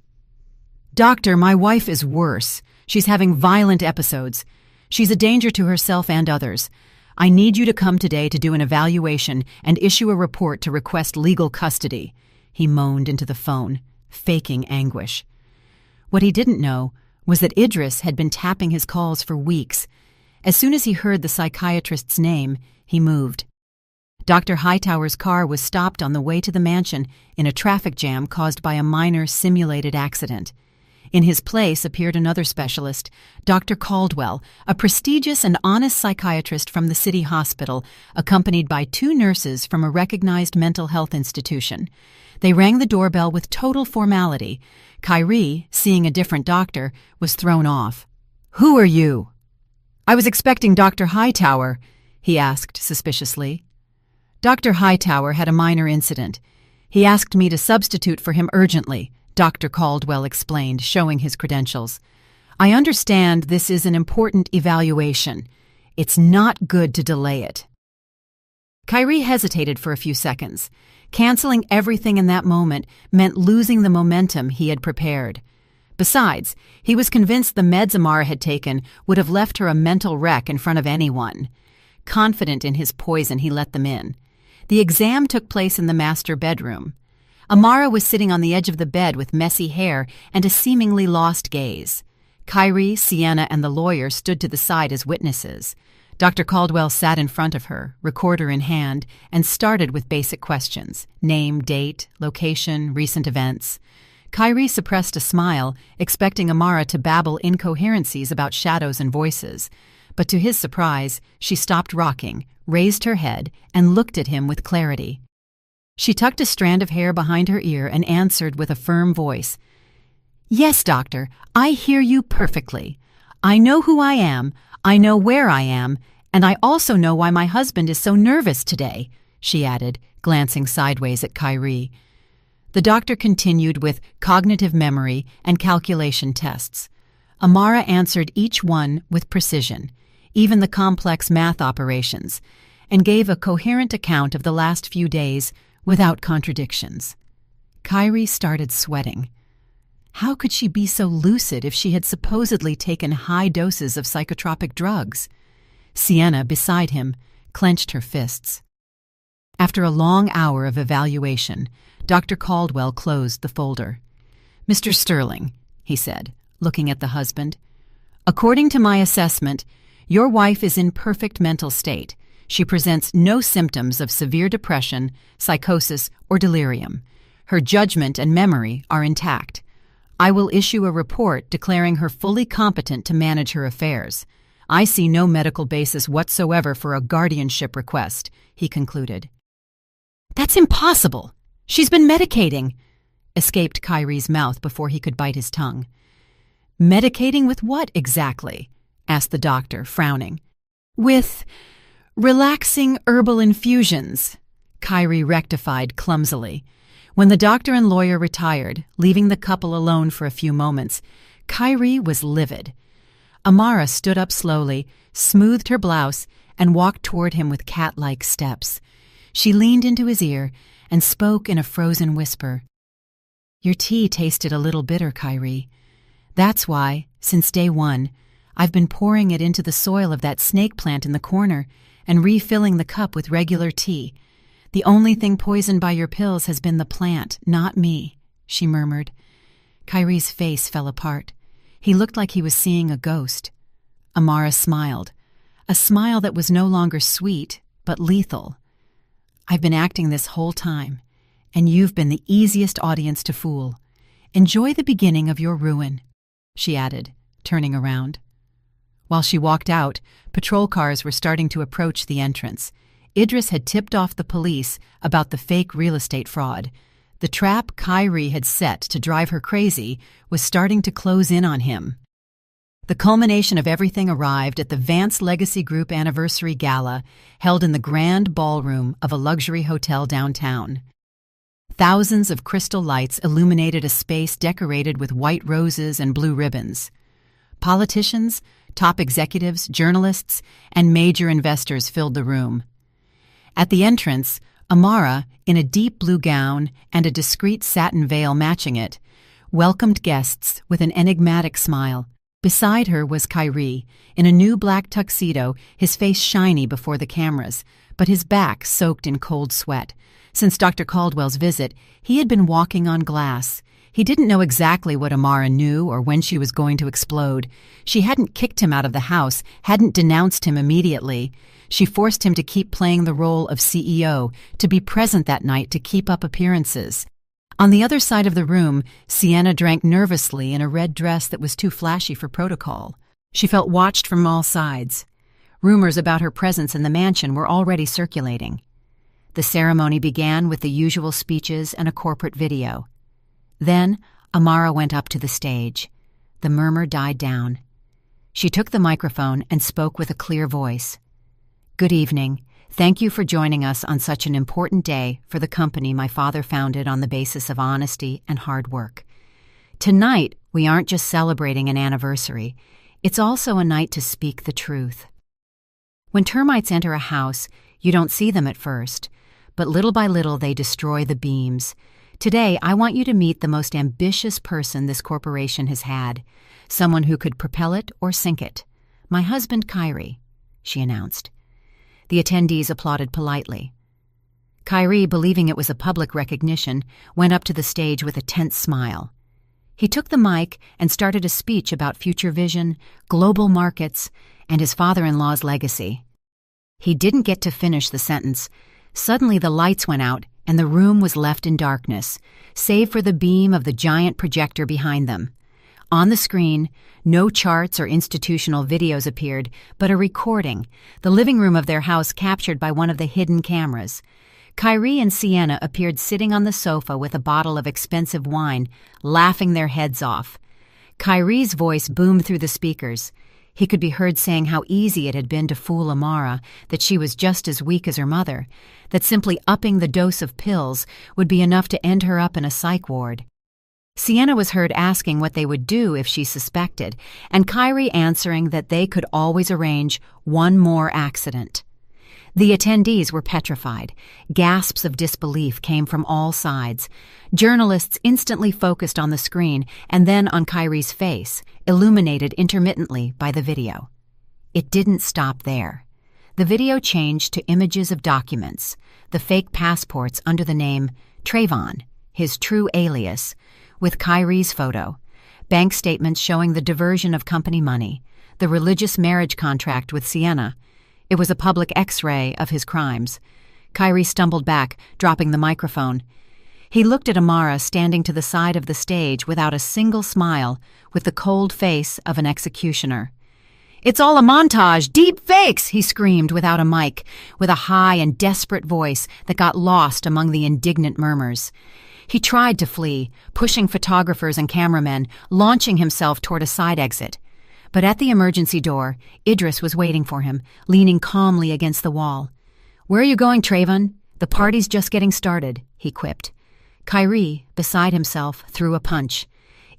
"Doctor, my wife is worse. She's having violent episodes. She's a danger to herself and others. I need you to come today to do an evaluation and issue a report to request legal custody," he moaned into the phone, faking anguish. What he didn't know was that Idris had been tapping his calls for weeks. As soon as he heard the psychiatrist's name, he moved. Dr. Hightower's car was stopped on the way to the mansion in a traffic jam caused by a minor simulated accident. In his place appeared another specialist, Dr. Caldwell, a prestigious and honest psychiatrist from the city hospital, accompanied by 2 nurses from a recognized mental health institution. They rang the doorbell with total formality. Kyrie, seeing a different doctor, was thrown off. "Who are you?" "I was expecting Dr. Hightower," he asked suspiciously. Dr. Hightower had a minor incident. He asked me to substitute for him urgently, Dr. Caldwell explained, showing his credentials. "I understand this is an important evaluation. It's not good to delay it." Kyrie hesitated for a few seconds. Canceling everything in that moment meant losing the momentum he had prepared. Besides, he was convinced the meds Amara had taken would have left her a mental wreck in front of anyone. Confident in his poison, he let them in. The exam took place in the master bedroom. Amara was sitting on the edge of the bed with messy hair and a seemingly lost gaze. Kyrie, Sienna, and the lawyer stood to the side as witnesses. Dr. Caldwell sat in front of her, recorder in hand, and started with basic questions: name, date, location, recent events. Kyrie suppressed a smile, expecting Amara to babble incoherencies about shadows and voices. But to his surprise, she stopped rocking, raised her head, and looked at him with clarity. She tucked a strand of hair behind her ear and answered with a firm voice, "Yes, doctor, I hear you perfectly. I know who I am, I know where I am, and I also know why my husband is so nervous today," she added, glancing sideways at Kyrie. The doctor continued with cognitive memory and calculation tests. Amara answered each one with precision, even the complex math operations, and gave a coherent account of the last few days without contradictions. Kyrie started sweating. How could she be so lucid if she had supposedly taken high doses of psychotropic drugs? Sienna, beside him, clenched her fists. After a long hour of evaluation, Dr. Caldwell closed the folder. "Mr. Sterling," he said, looking at the husband, "according to my assessment, your wife is in perfect mental state. She presents no symptoms of severe depression, psychosis, or delirium. Her judgment and memory are intact. I will issue a report declaring her fully competent to manage her affairs. I see no medical basis whatsoever for a guardianship request," he concluded. "That's impossible! She's been medicating," escaped Kyrie's mouth before he could bite his tongue. "Medicating with what exactly?" asked the doctor, frowning. "With relaxing herbal infusions," Kyrie rectified clumsily. When the doctor and lawyer retired, leaving the couple alone for a few moments, Kyrie was livid. Amara stood up slowly, smoothed her blouse, and walked toward him with cat-like steps. She leaned into his ear and spoke in a frozen whisper. "Your tea tasted a little bitter, Kyrie. That's why, since day one, I've been pouring it into the soil of that snake plant in the corner and refilling the cup with regular tea. The only thing poisoned by your pills has been the plant, not me," she murmured. Kyrie's face fell apart. He looked like he was seeing a ghost. Amara smiled, a smile that was no longer sweet, but lethal. "I've been acting this whole time, and you've been the easiest audience to fool. Enjoy the beginning of your ruin," she added, turning around. While she walked out, patrol cars were starting to approach the entrance. Idris had tipped off the police about the fake real estate fraud. The trap Kyrie had set to drive her crazy was starting to close in on him. The culmination of everything arrived at the Vance Legacy Group Anniversary Gala, held in the grand ballroom of a luxury hotel downtown. Thousands of crystal lights illuminated a space decorated with white roses and blue ribbons. Politicians, top executives, journalists, and major investors filled the room. At the entrance, Amara, in a deep blue gown and a discreet satin veil matching it, welcomed guests with an enigmatic smile. Beside her was Kyrie, in a new black tuxedo, his face shiny before the cameras, but his back soaked in cold sweat. Since Dr. Caldwell's visit, he had been walking on glass. He didn't know exactly what Amara knew or when she was going to explode. She hadn't kicked him out of the house, hadn't denounced him immediately. She forced him to keep playing the role of CEO, to be present that night to keep up appearances. On the other side of the room, Sienna drank nervously in a red dress that was too flashy for protocol. She felt watched from all sides. Rumors about her presence in the mansion were already circulating. The ceremony began with the usual speeches and a corporate video. Then, Amara went up to the stage. The murmur died down. She took the microphone and spoke with a clear voice. "Good evening. Thank you for joining us on such an important day for the company my father founded on the basis of honesty and hard work. Tonight, we aren't just celebrating an anniversary. It's also a night to speak the truth. When termites enter a house, you don't see them at first, but little by little they destroy the beams. Today, I want you to meet the most ambitious person this corporation has had, someone who could propel it or sink it. My husband, Kyrie," she announced. The attendees applauded politely. Kyrie, believing it was a public recognition, went up to the stage with a tense smile. He took the mic and started a speech about future vision, global markets, and his father-in-law's legacy. He didn't get to finish the sentence. Suddenly the lights went out and the room was left in darkness, save for the beam of the giant projector behind them. On the screen, no charts or institutional videos appeared, but a recording, the living room of their house captured by one of the hidden cameras. Kyrie and Sienna appeared sitting on the sofa with a bottle of expensive wine, laughing their heads off. Kyrie's voice boomed through the speakers. He could be heard saying how easy it had been to fool Amara, that she was just as weak as her mother, that simply upping the dose of pills would be enough to end her up in a psych ward. Sienna was heard asking what they would do if she suspected, and Kyrie answering that they could always arrange one more accident. The attendees were petrified. Gasps of disbelief came from all sides. Journalists instantly focused on the screen and then on Kyrie's face, illuminated intermittently by the video. It didn't stop there. The video changed to images of documents, the fake passports under the name Trayvon, his true alias, with Kyrie's photo, bank statements showing the diversion of company money, the religious marriage contract with Sienna. It was a public X-ray of his crimes. Kyrie stumbled back, dropping the microphone. He looked at Amara standing to the side of the stage without a single smile, with the cold face of an executioner. "It's all a montage! Deep fakes!" he screamed without a mic, with a high and desperate voice that got lost among the indignant murmurs. He tried to flee, pushing photographers and cameramen, launching himself toward a side exit. But at the emergency door, Idris was waiting for him, leaning calmly against the wall. "Where are you going, Trayvon? The party's just getting started," he quipped. Kyrie, beside himself, threw a punch.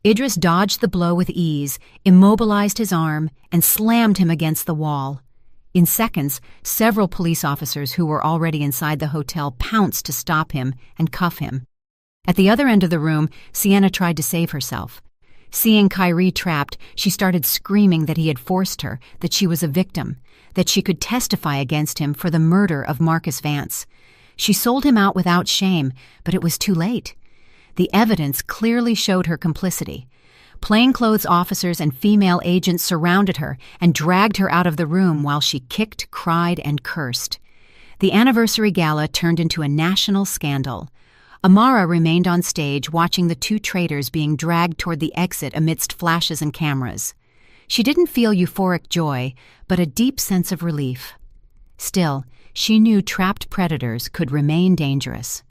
Idris dodged the blow with ease, immobilized his arm, and slammed him against the wall. In seconds, several police officers who were already inside the hotel pounced to stop him and cuff him. At the other end of the room, Sienna tried to save herself. Seeing Kyrie trapped, she started screaming that he had forced her, that she was a victim, that she could testify against him for the murder of Marcus Vance. She sold him out without shame, but it was too late. The evidence clearly showed her complicity. Plainclothes officers and female agents surrounded her and dragged her out of the room while she kicked, cried, and cursed. The anniversary gala turned into a national scandal. Amara remained on stage watching the two traitors being dragged toward the exit amidst flashes and cameras. She didn't feel euphoric joy, but a deep sense of relief. Still, she knew trapped predators could remain dangerous.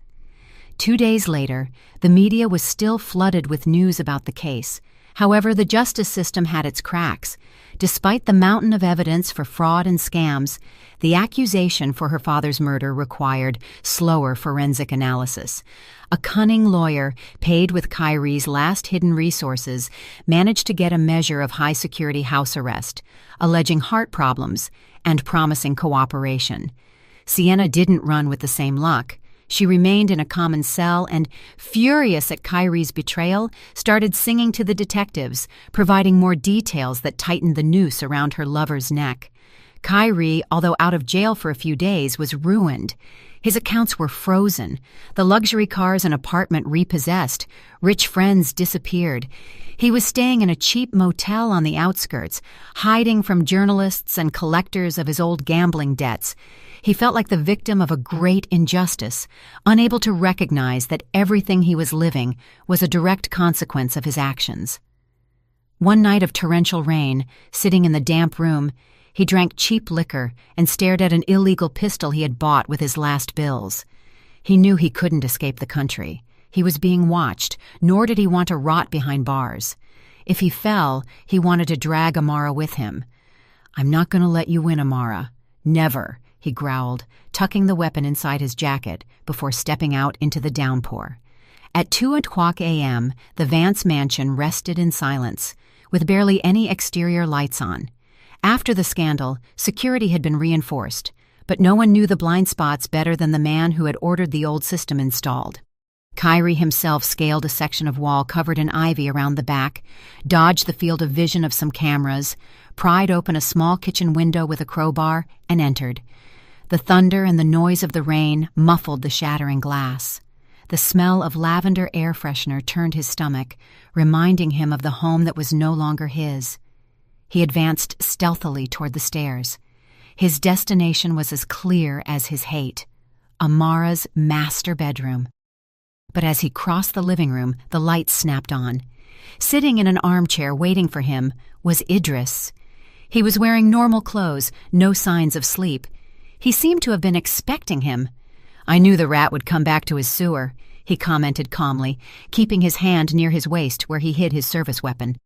2 days later, the media was still flooded with news about the case. However, the justice system had its cracks. Despite the mountain of evidence for fraud and scams, the accusation for her father's murder required slower forensic analysis. A cunning lawyer, paid with Kyrie's last hidden resources, managed to get a measure of high-security house arrest, alleging heart problems and promising cooperation. Sienna didn't run with the same luck. She remained in a common cell and, furious at Kyrie's betrayal, started singing to the detectives, providing more details that tightened the noose around her lover's neck. Kyrie, although out of jail for a few days, was ruined. His accounts were frozen, the luxury cars and apartment repossessed, rich friends disappeared. He was staying in a cheap motel on the outskirts, hiding from journalists and collectors of his old gambling debts. He felt like the victim of a great injustice, unable to recognize that everything he was living was a direct consequence of his actions. One night of torrential rain, sitting in the damp room, he drank cheap liquor and stared at an illegal pistol he had bought with his last bills. He knew he couldn't escape the country. He was being watched, nor did he want to rot behind bars. If he fell, he wanted to drag Amara with him. "I'm not going to let you win, Amara. Never," he growled, tucking the weapon inside his jacket before stepping out into the downpour. At 2:00 a.m., the Vance mansion rested in silence, with barely any exterior lights on. After the scandal, security had been reinforced, but no one knew the blind spots better than the man who had ordered the old system installed. Kyrie himself scaled a section of wall covered in ivy around the back, dodged the field of vision of some cameras, pried open a small kitchen window with a crowbar, and entered. The thunder and the noise of the rain muffled the shattering glass. The smell of lavender air freshener turned his stomach, reminding him of the home that was no longer his. He advanced stealthily toward the stairs. His destination was as clear as his hate: Amara's master bedroom. But as he crossed the living room, the lights snapped on. Sitting in an armchair waiting for him was Idris. He was wearing normal clothes, no signs of sleep. He seemed to have been expecting him. "I knew the rat would come back to his sewer," he commented calmly, keeping his hand near his waist where he hid his service weapon.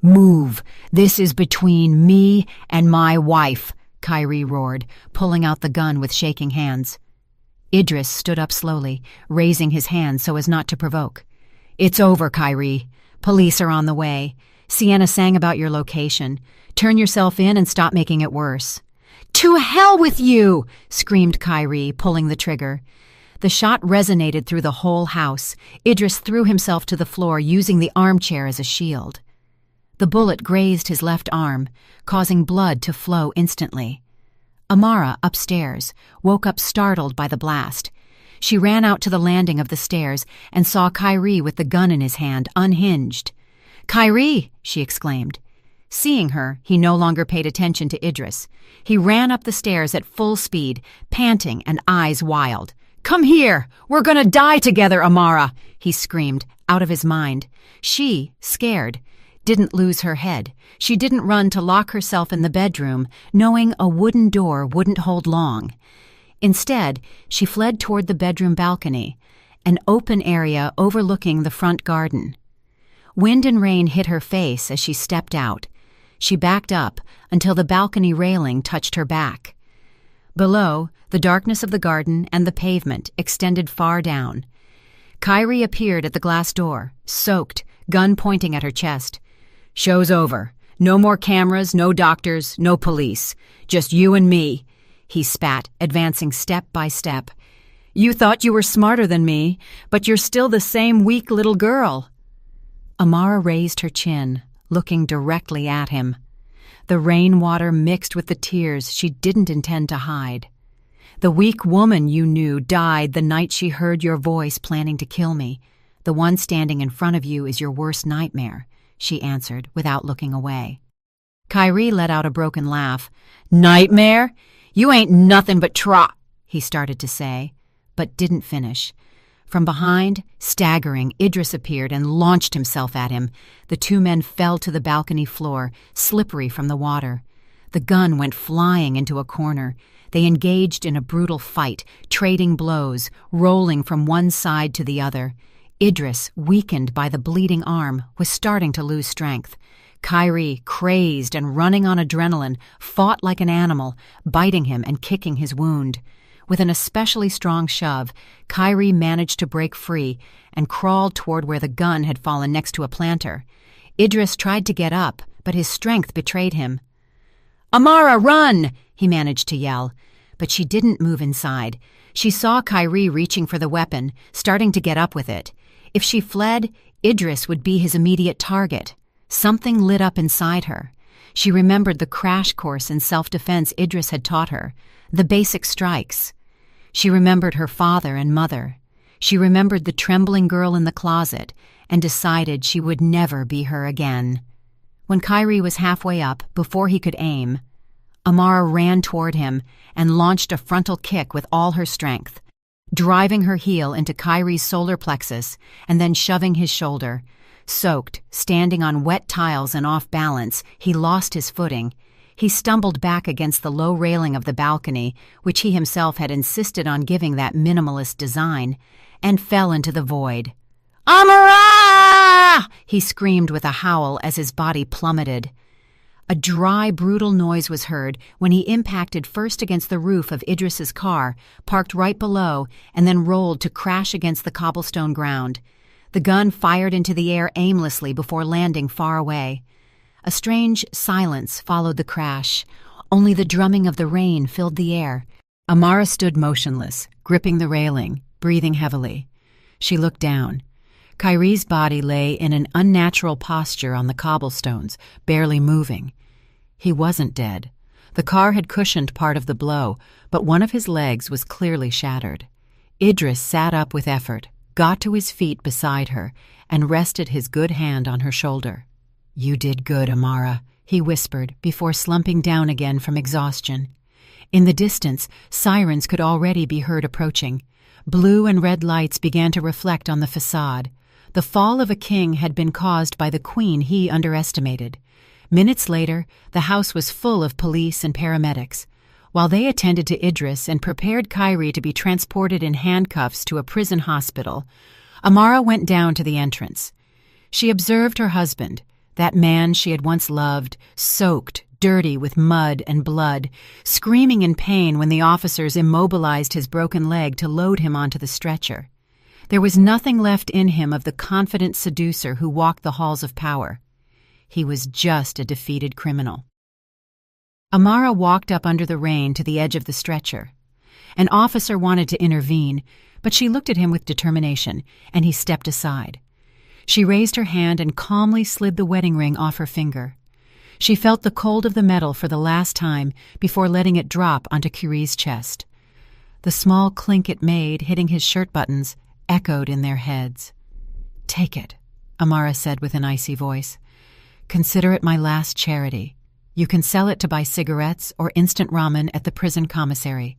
"Move! This is between me and my wife," Kyrie roared, pulling out the gun with shaking hands. Idris stood up slowly, raising his hand so as not to provoke. "It's over, Kyrie. Police are on the way. Sienna sang about your location. Turn yourself in and stop making it worse." "To hell with you!" screamed Kyrie, pulling the trigger. The shot resonated through the whole house. Idris threw himself to the floor, using the armchair as a shield. The bullet grazed his left arm, causing blood to flow instantly. Amara, upstairs, woke up startled by the blast. She ran out to the landing of the stairs and saw Kyrie with the gun in his hand, unhinged. "Kyrie!" she exclaimed. Seeing her, he no longer paid attention to Idris. He ran up the stairs at full speed, panting and eyes wild. "Come here! We're gonna die together, Amara!" he screamed, out of his mind. She, scared, didn't lose her head. She didn't run to lock herself in the bedroom, knowing a wooden door wouldn't hold long. Instead, she fled toward the bedroom balcony, an open area overlooking the front garden. Wind and rain hit her face as she stepped out. She backed up until the balcony railing touched her back. Below, the darkness of the garden and the pavement extended far down. Kyrie appeared at the glass door, soaked, gun pointing at her chest. "Show's over. No more cameras, no doctors, no police. Just you and me," he spat, advancing step by step. "You thought you were smarter than me, but you're still the same weak little girl." Amara raised her chin, looking directly at him. The rainwater mixed with the tears she didn't intend to hide. "The weak woman you knew died the night she heard your voice planning to kill me. The one standing in front of you is your worst nightmare," she answered without looking away. Kyrie let out a broken laugh. "Nightmare? You ain't nothing but he started to say, but didn't finish. From behind, staggering, Idris appeared and launched himself at him. The two men fell to the balcony floor, slippery from the water. The gun went flying into a corner. They engaged in a brutal fight, trading blows, rolling from one side to the other. Idris, weakened by the bleeding arm, was starting to lose strength. Kyrie, crazed and running on adrenaline, fought like an animal, biting him and kicking his wound. With an especially strong shove, Kyrie managed to break free and crawled toward where the gun had fallen next to a planter. Idris tried to get up, but his strength betrayed him. "Amara, run!" he managed to yell. But she didn't move inside. She saw Kyrie reaching for the weapon, starting to get up with it. If she fled, Idris would be his immediate target. Something lit up inside her. She remembered the crash course in self-defense Idris had taught her, the basic strikes. She remembered her father and mother. She remembered the trembling girl in the closet and decided she would never be her again. When Kyrie was halfway up, before he could aim, Amara ran toward him and launched a frontal kick with all her strength, driving her heel into Kyrie's solar plexus and then shoving his shoulder. Soaked, standing on wet tiles and off balance, he lost his footing. He stumbled back against the low railing of the balcony, which he himself had insisted on giving that minimalist design, and fell into the void. "Amara!" he screamed with a howl as his body plummeted. A dry, brutal noise was heard when he impacted first against the roof of Idris's car, parked right below, and then rolled to crash against the cobblestone ground. The gun fired into the air aimlessly before landing far away. A strange silence followed the crash. Only the drumming of the rain filled the air. Amara stood motionless, gripping the railing, breathing heavily. She looked down. Kyrie's body lay in an unnatural posture on the cobblestones, barely moving. He wasn't dead. The car had cushioned part of the blow, but one of his legs was clearly shattered. Idris sat up with effort, got to his feet beside her, and rested his good hand on her shoulder. "You did good, Amara," he whispered before slumping down again from exhaustion. In the distance, sirens could already be heard approaching. Blue and red lights began to reflect on the facade. The fall of a king had been caused by the queen he underestimated. Minutes later, the house was full of police and paramedics. While they attended to Idris and prepared Kyrie to be transported in handcuffs to a prison hospital, Amara went down to the entrance. She observed her husband, That man she had once loved, soaked, dirty with mud and blood, screaming in pain when the officers immobilized his broken leg to load him onto the stretcher. There was nothing left in him of the confident seducer who walked the halls of power. He was just a defeated criminal. Amara walked up under the rain to the edge of the stretcher. An officer wanted to intervene, but she looked at him with determination, and he stepped aside. She raised her hand and calmly slid the wedding ring off her finger. She felt the cold of the metal for the last time before letting it drop onto Curie's chest. The small clink it made, hitting his shirt buttons, echoed in their heads. "Take it," Amara said with an icy voice. "Consider it my last charity. You can sell it to buy cigarettes or instant ramen at the prison commissary.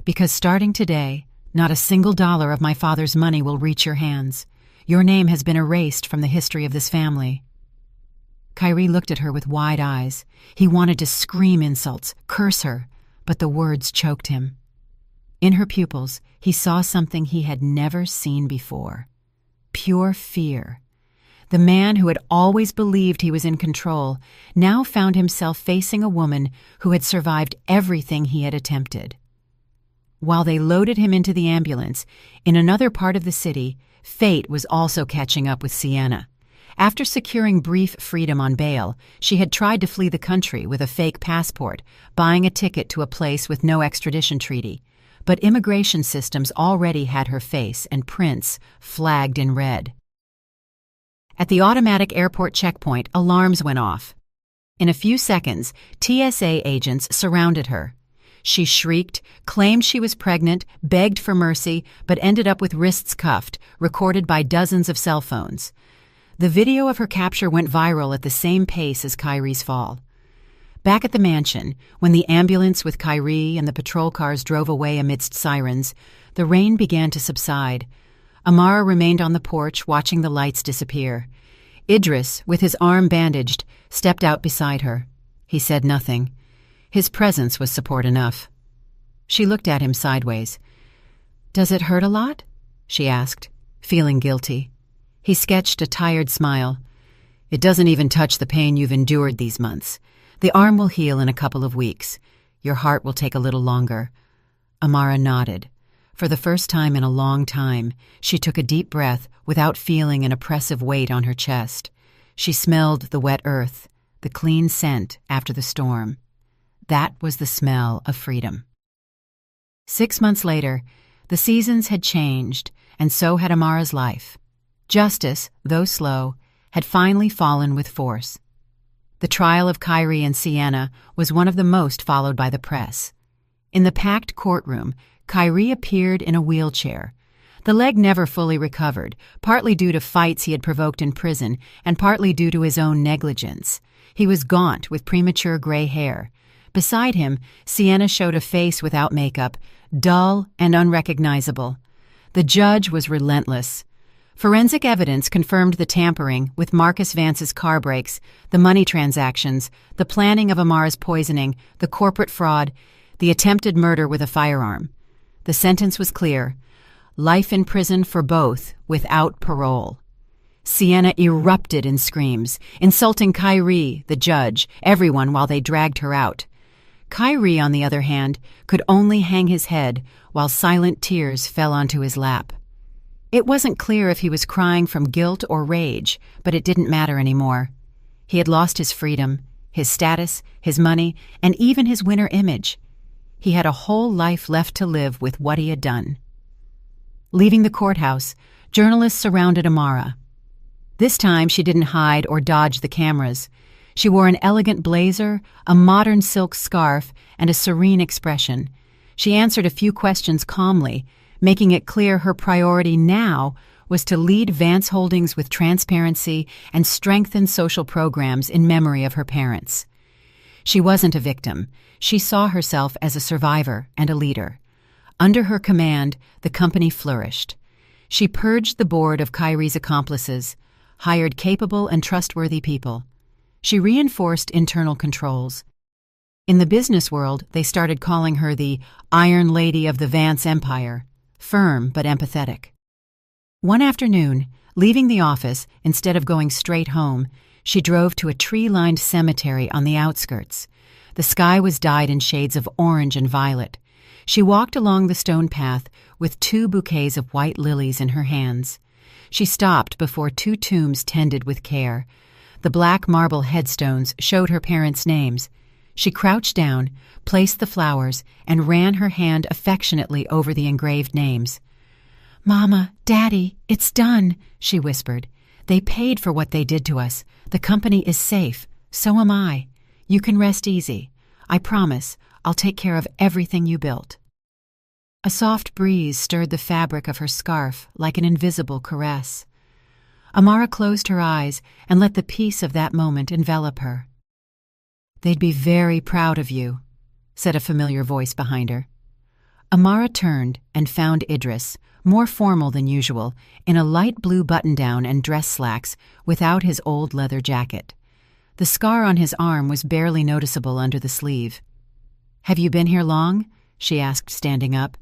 Because starting today, not a single dollar of my father's money will reach your hands. Your name has been erased from the history of this family." Kyrie looked at her with wide eyes. He wanted to scream insults, curse her, but the words choked him. In her pupils, he saw something he had never seen before. Pure fear. The man who had always believed he was in control now found himself facing a woman who had survived everything he had attempted. While they loaded him into the ambulance, in another part of the city, fate was also catching up with Sienna. After securing brief freedom on bail, she had tried to flee the country with a fake passport, buying a ticket to a place with no extradition treaty. But immigration systems already had her face and prints flagged in red. At the automatic airport checkpoint, alarms went off. In a few seconds, TSA agents surrounded her. She shrieked, claimed she was pregnant, begged for mercy, but ended up with wrists cuffed, recorded by dozens of cell phones. The video of her capture went viral at the same pace as Kyrie's fall. Back at the mansion, when the ambulance with Kyrie and the patrol cars drove away amidst sirens, the rain began to subside. Amara remained on the porch, watching the lights disappear. Idris, with his arm bandaged, stepped out beside her. He said nothing. His presence was support enough. She looked at him sideways. "Does it hurt a lot?" she asked, feeling guilty. He sketched a tired smile. "It doesn't even touch the pain you've endured these months. The arm will heal in a couple of weeks. Your heart will take a little longer." Amara nodded. For the first time in a long time, she took a deep breath without feeling an oppressive weight on her chest. She smelled the wet earth, the clean scent after the storm. That was the smell of freedom. 6 months later, the seasons had changed, and so had Amara's life. Justice, though slow, had finally fallen with force. The trial of Kyrie and Sienna was one of the most followed by the press. In the packed courtroom, Kyrie appeared in a wheelchair. The leg never fully recovered, partly due to fights he had provoked in prison and partly due to his own negligence. He was gaunt with premature gray hair. Beside him, Sienna showed a face without makeup, dull and unrecognizable. The judge was relentless. Forensic evidence confirmed the tampering with Marcus Vance's car brakes, the money transactions, the planning of Amara's poisoning, the corporate fraud, the attempted murder with a firearm. The sentence was clear: life in prison for both, without parole. Sienna erupted in screams, insulting Kyrie, the judge, everyone while they dragged her out. Kyrie, on the other hand, could only hang his head while silent tears fell onto his lap. It wasn't clear if he was crying from guilt or rage, but it didn't matter anymore. He had lost his freedom, his status, his money, and even his winner image. He had a whole life left to live with what he had done. Leaving the courthouse, journalists surrounded Amara. This time she didn't hide or dodge the cameras. She wore an elegant blazer, a modern silk scarf, and a serene expression. She answered a few questions calmly, making it clear her priority now was to lead Vance Holdings with transparency and strengthen social programs in memory of her parents. She wasn't a victim. She saw herself as a survivor and a leader. Under her command, the company flourished. She purged the board of Kyrie's accomplices, hired capable and trustworthy people. She reinforced internal controls. In the business world, they started calling her the Iron Lady of the Vance Empire, firm but empathetic. One afternoon, leaving the office instead of going straight home, She drove to a tree-lined cemetery on the outskirts. The sky was dyed in shades of orange and violet. She walked along the stone path with 2 bouquets of white lilies in her hands. She stopped before 2 tombs tended with care. The black marble headstones showed her parents' names. She crouched down, placed the flowers, and ran her hand affectionately over the engraved names. "Mama, Daddy, it's done," she whispered. "They paid for what they did to us. The company is safe. So am I. You can rest easy. I promise I'll take care of everything you built." A soft breeze stirred the fabric of her scarf like an invisible caress. Amara closed her eyes and let the peace of that moment envelop her. "They'd be very proud of you," said a familiar voice behind her. Amara turned and found Idris, more formal than usual, in a light blue button-down and dress slacks without his old leather jacket. The scar on his arm was barely noticeable under the sleeve. "Have you been here long?" she asked, standing up.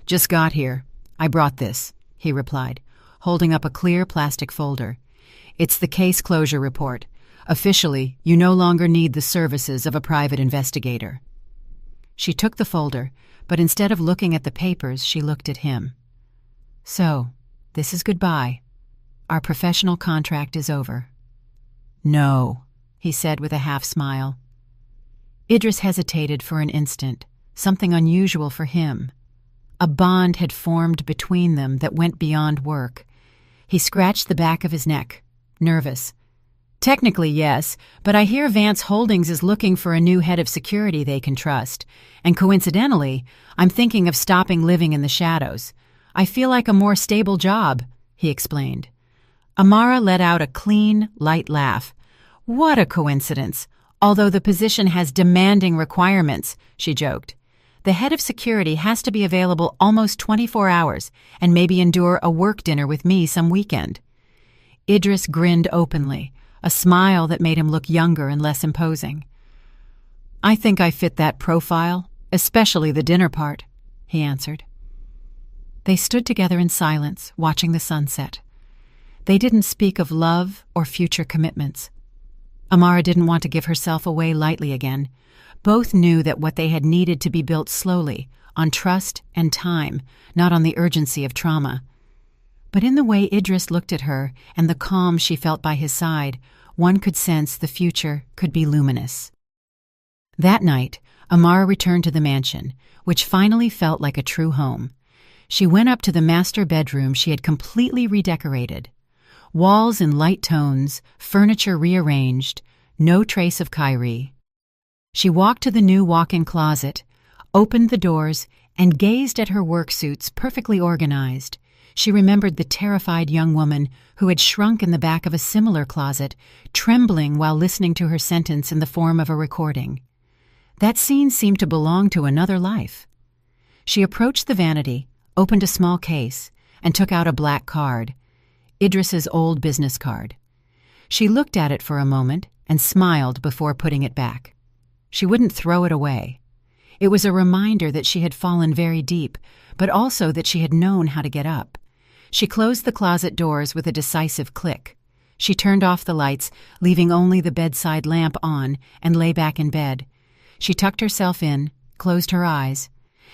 "Just got here. I brought this," he replied, holding up a clear plastic folder. "It's the case closure report. Officially, you no longer need the services of a private investigator." She took the folder, but instead of looking at the papers, she looked at him. "So, this is goodbye. Our professional contract is over." "No," he said with a half-smile. Idris hesitated for an instant, something unusual for him. A bond had formed between them that went beyond work. He scratched the back of his neck, nervous. "Technically, yes, but I hear Vance Holdings is looking for a new head of security they can trust, and coincidentally, I'm thinking of stopping living in the shadows. I feel like a more stable job," he explained. Amara let out a clean, light laugh. "What a coincidence, although the position has demanding requirements," she joked. "The head of security has to be available almost 24 hours and maybe endure a work dinner with me some weekend." Idris grinned openly, a smile that made him look younger and less imposing. "I think I fit that profile, especially the dinner part," he answered. They stood together in silence, watching the sunset. They didn't speak of love or future commitments. Amara didn't want to give herself away lightly again. Both knew that what they had needed to be built slowly, on trust and time, not on the urgency of trauma. But in the way Idris looked at her and the calm she felt by his side, one could sense the future could be luminous. That night, Amara returned to the mansion, which finally felt like a true home. She went up to the master bedroom she had completely redecorated. Walls in light tones, furniture rearranged, no trace of Kyrie. She walked to the new walk-in closet, opened the doors, and gazed at her work suits perfectly organized. She remembered the terrified young woman who had shrunk in the back of a similar closet, trembling while listening to her sentence in the form of a recording. That scene seemed to belong to another life. She approached the vanity, opened a small case, and took out a black card, Idris's old business card. She looked at it for a moment and smiled before putting it back. She wouldn't throw it away. It was a reminder that she had fallen very deep, but also that she had known how to get up. She closed the closet doors with a decisive click. She turned off the lights, leaving only the bedside lamp on, and lay back in bed. She tucked herself in, closed her eyes,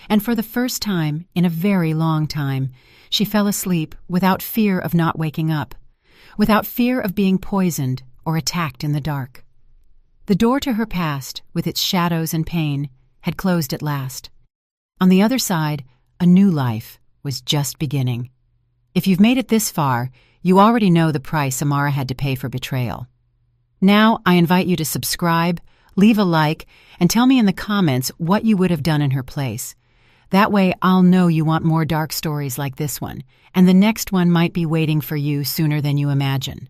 and for the first time in a very long time, she fell asleep without fear of not waking up, without fear of being poisoned or attacked in the dark. The door to her past, with its shadows and pain, had closed at last. On the other side, a new life was just beginning. If you've made it this far, you already know the price Amara had to pay for betrayal. Now I invite you to subscribe, leave a like, and tell me in the comments what you would have done in her place. That way I'll know you want more dark stories like this one, and the next one might be waiting for you sooner than you imagine.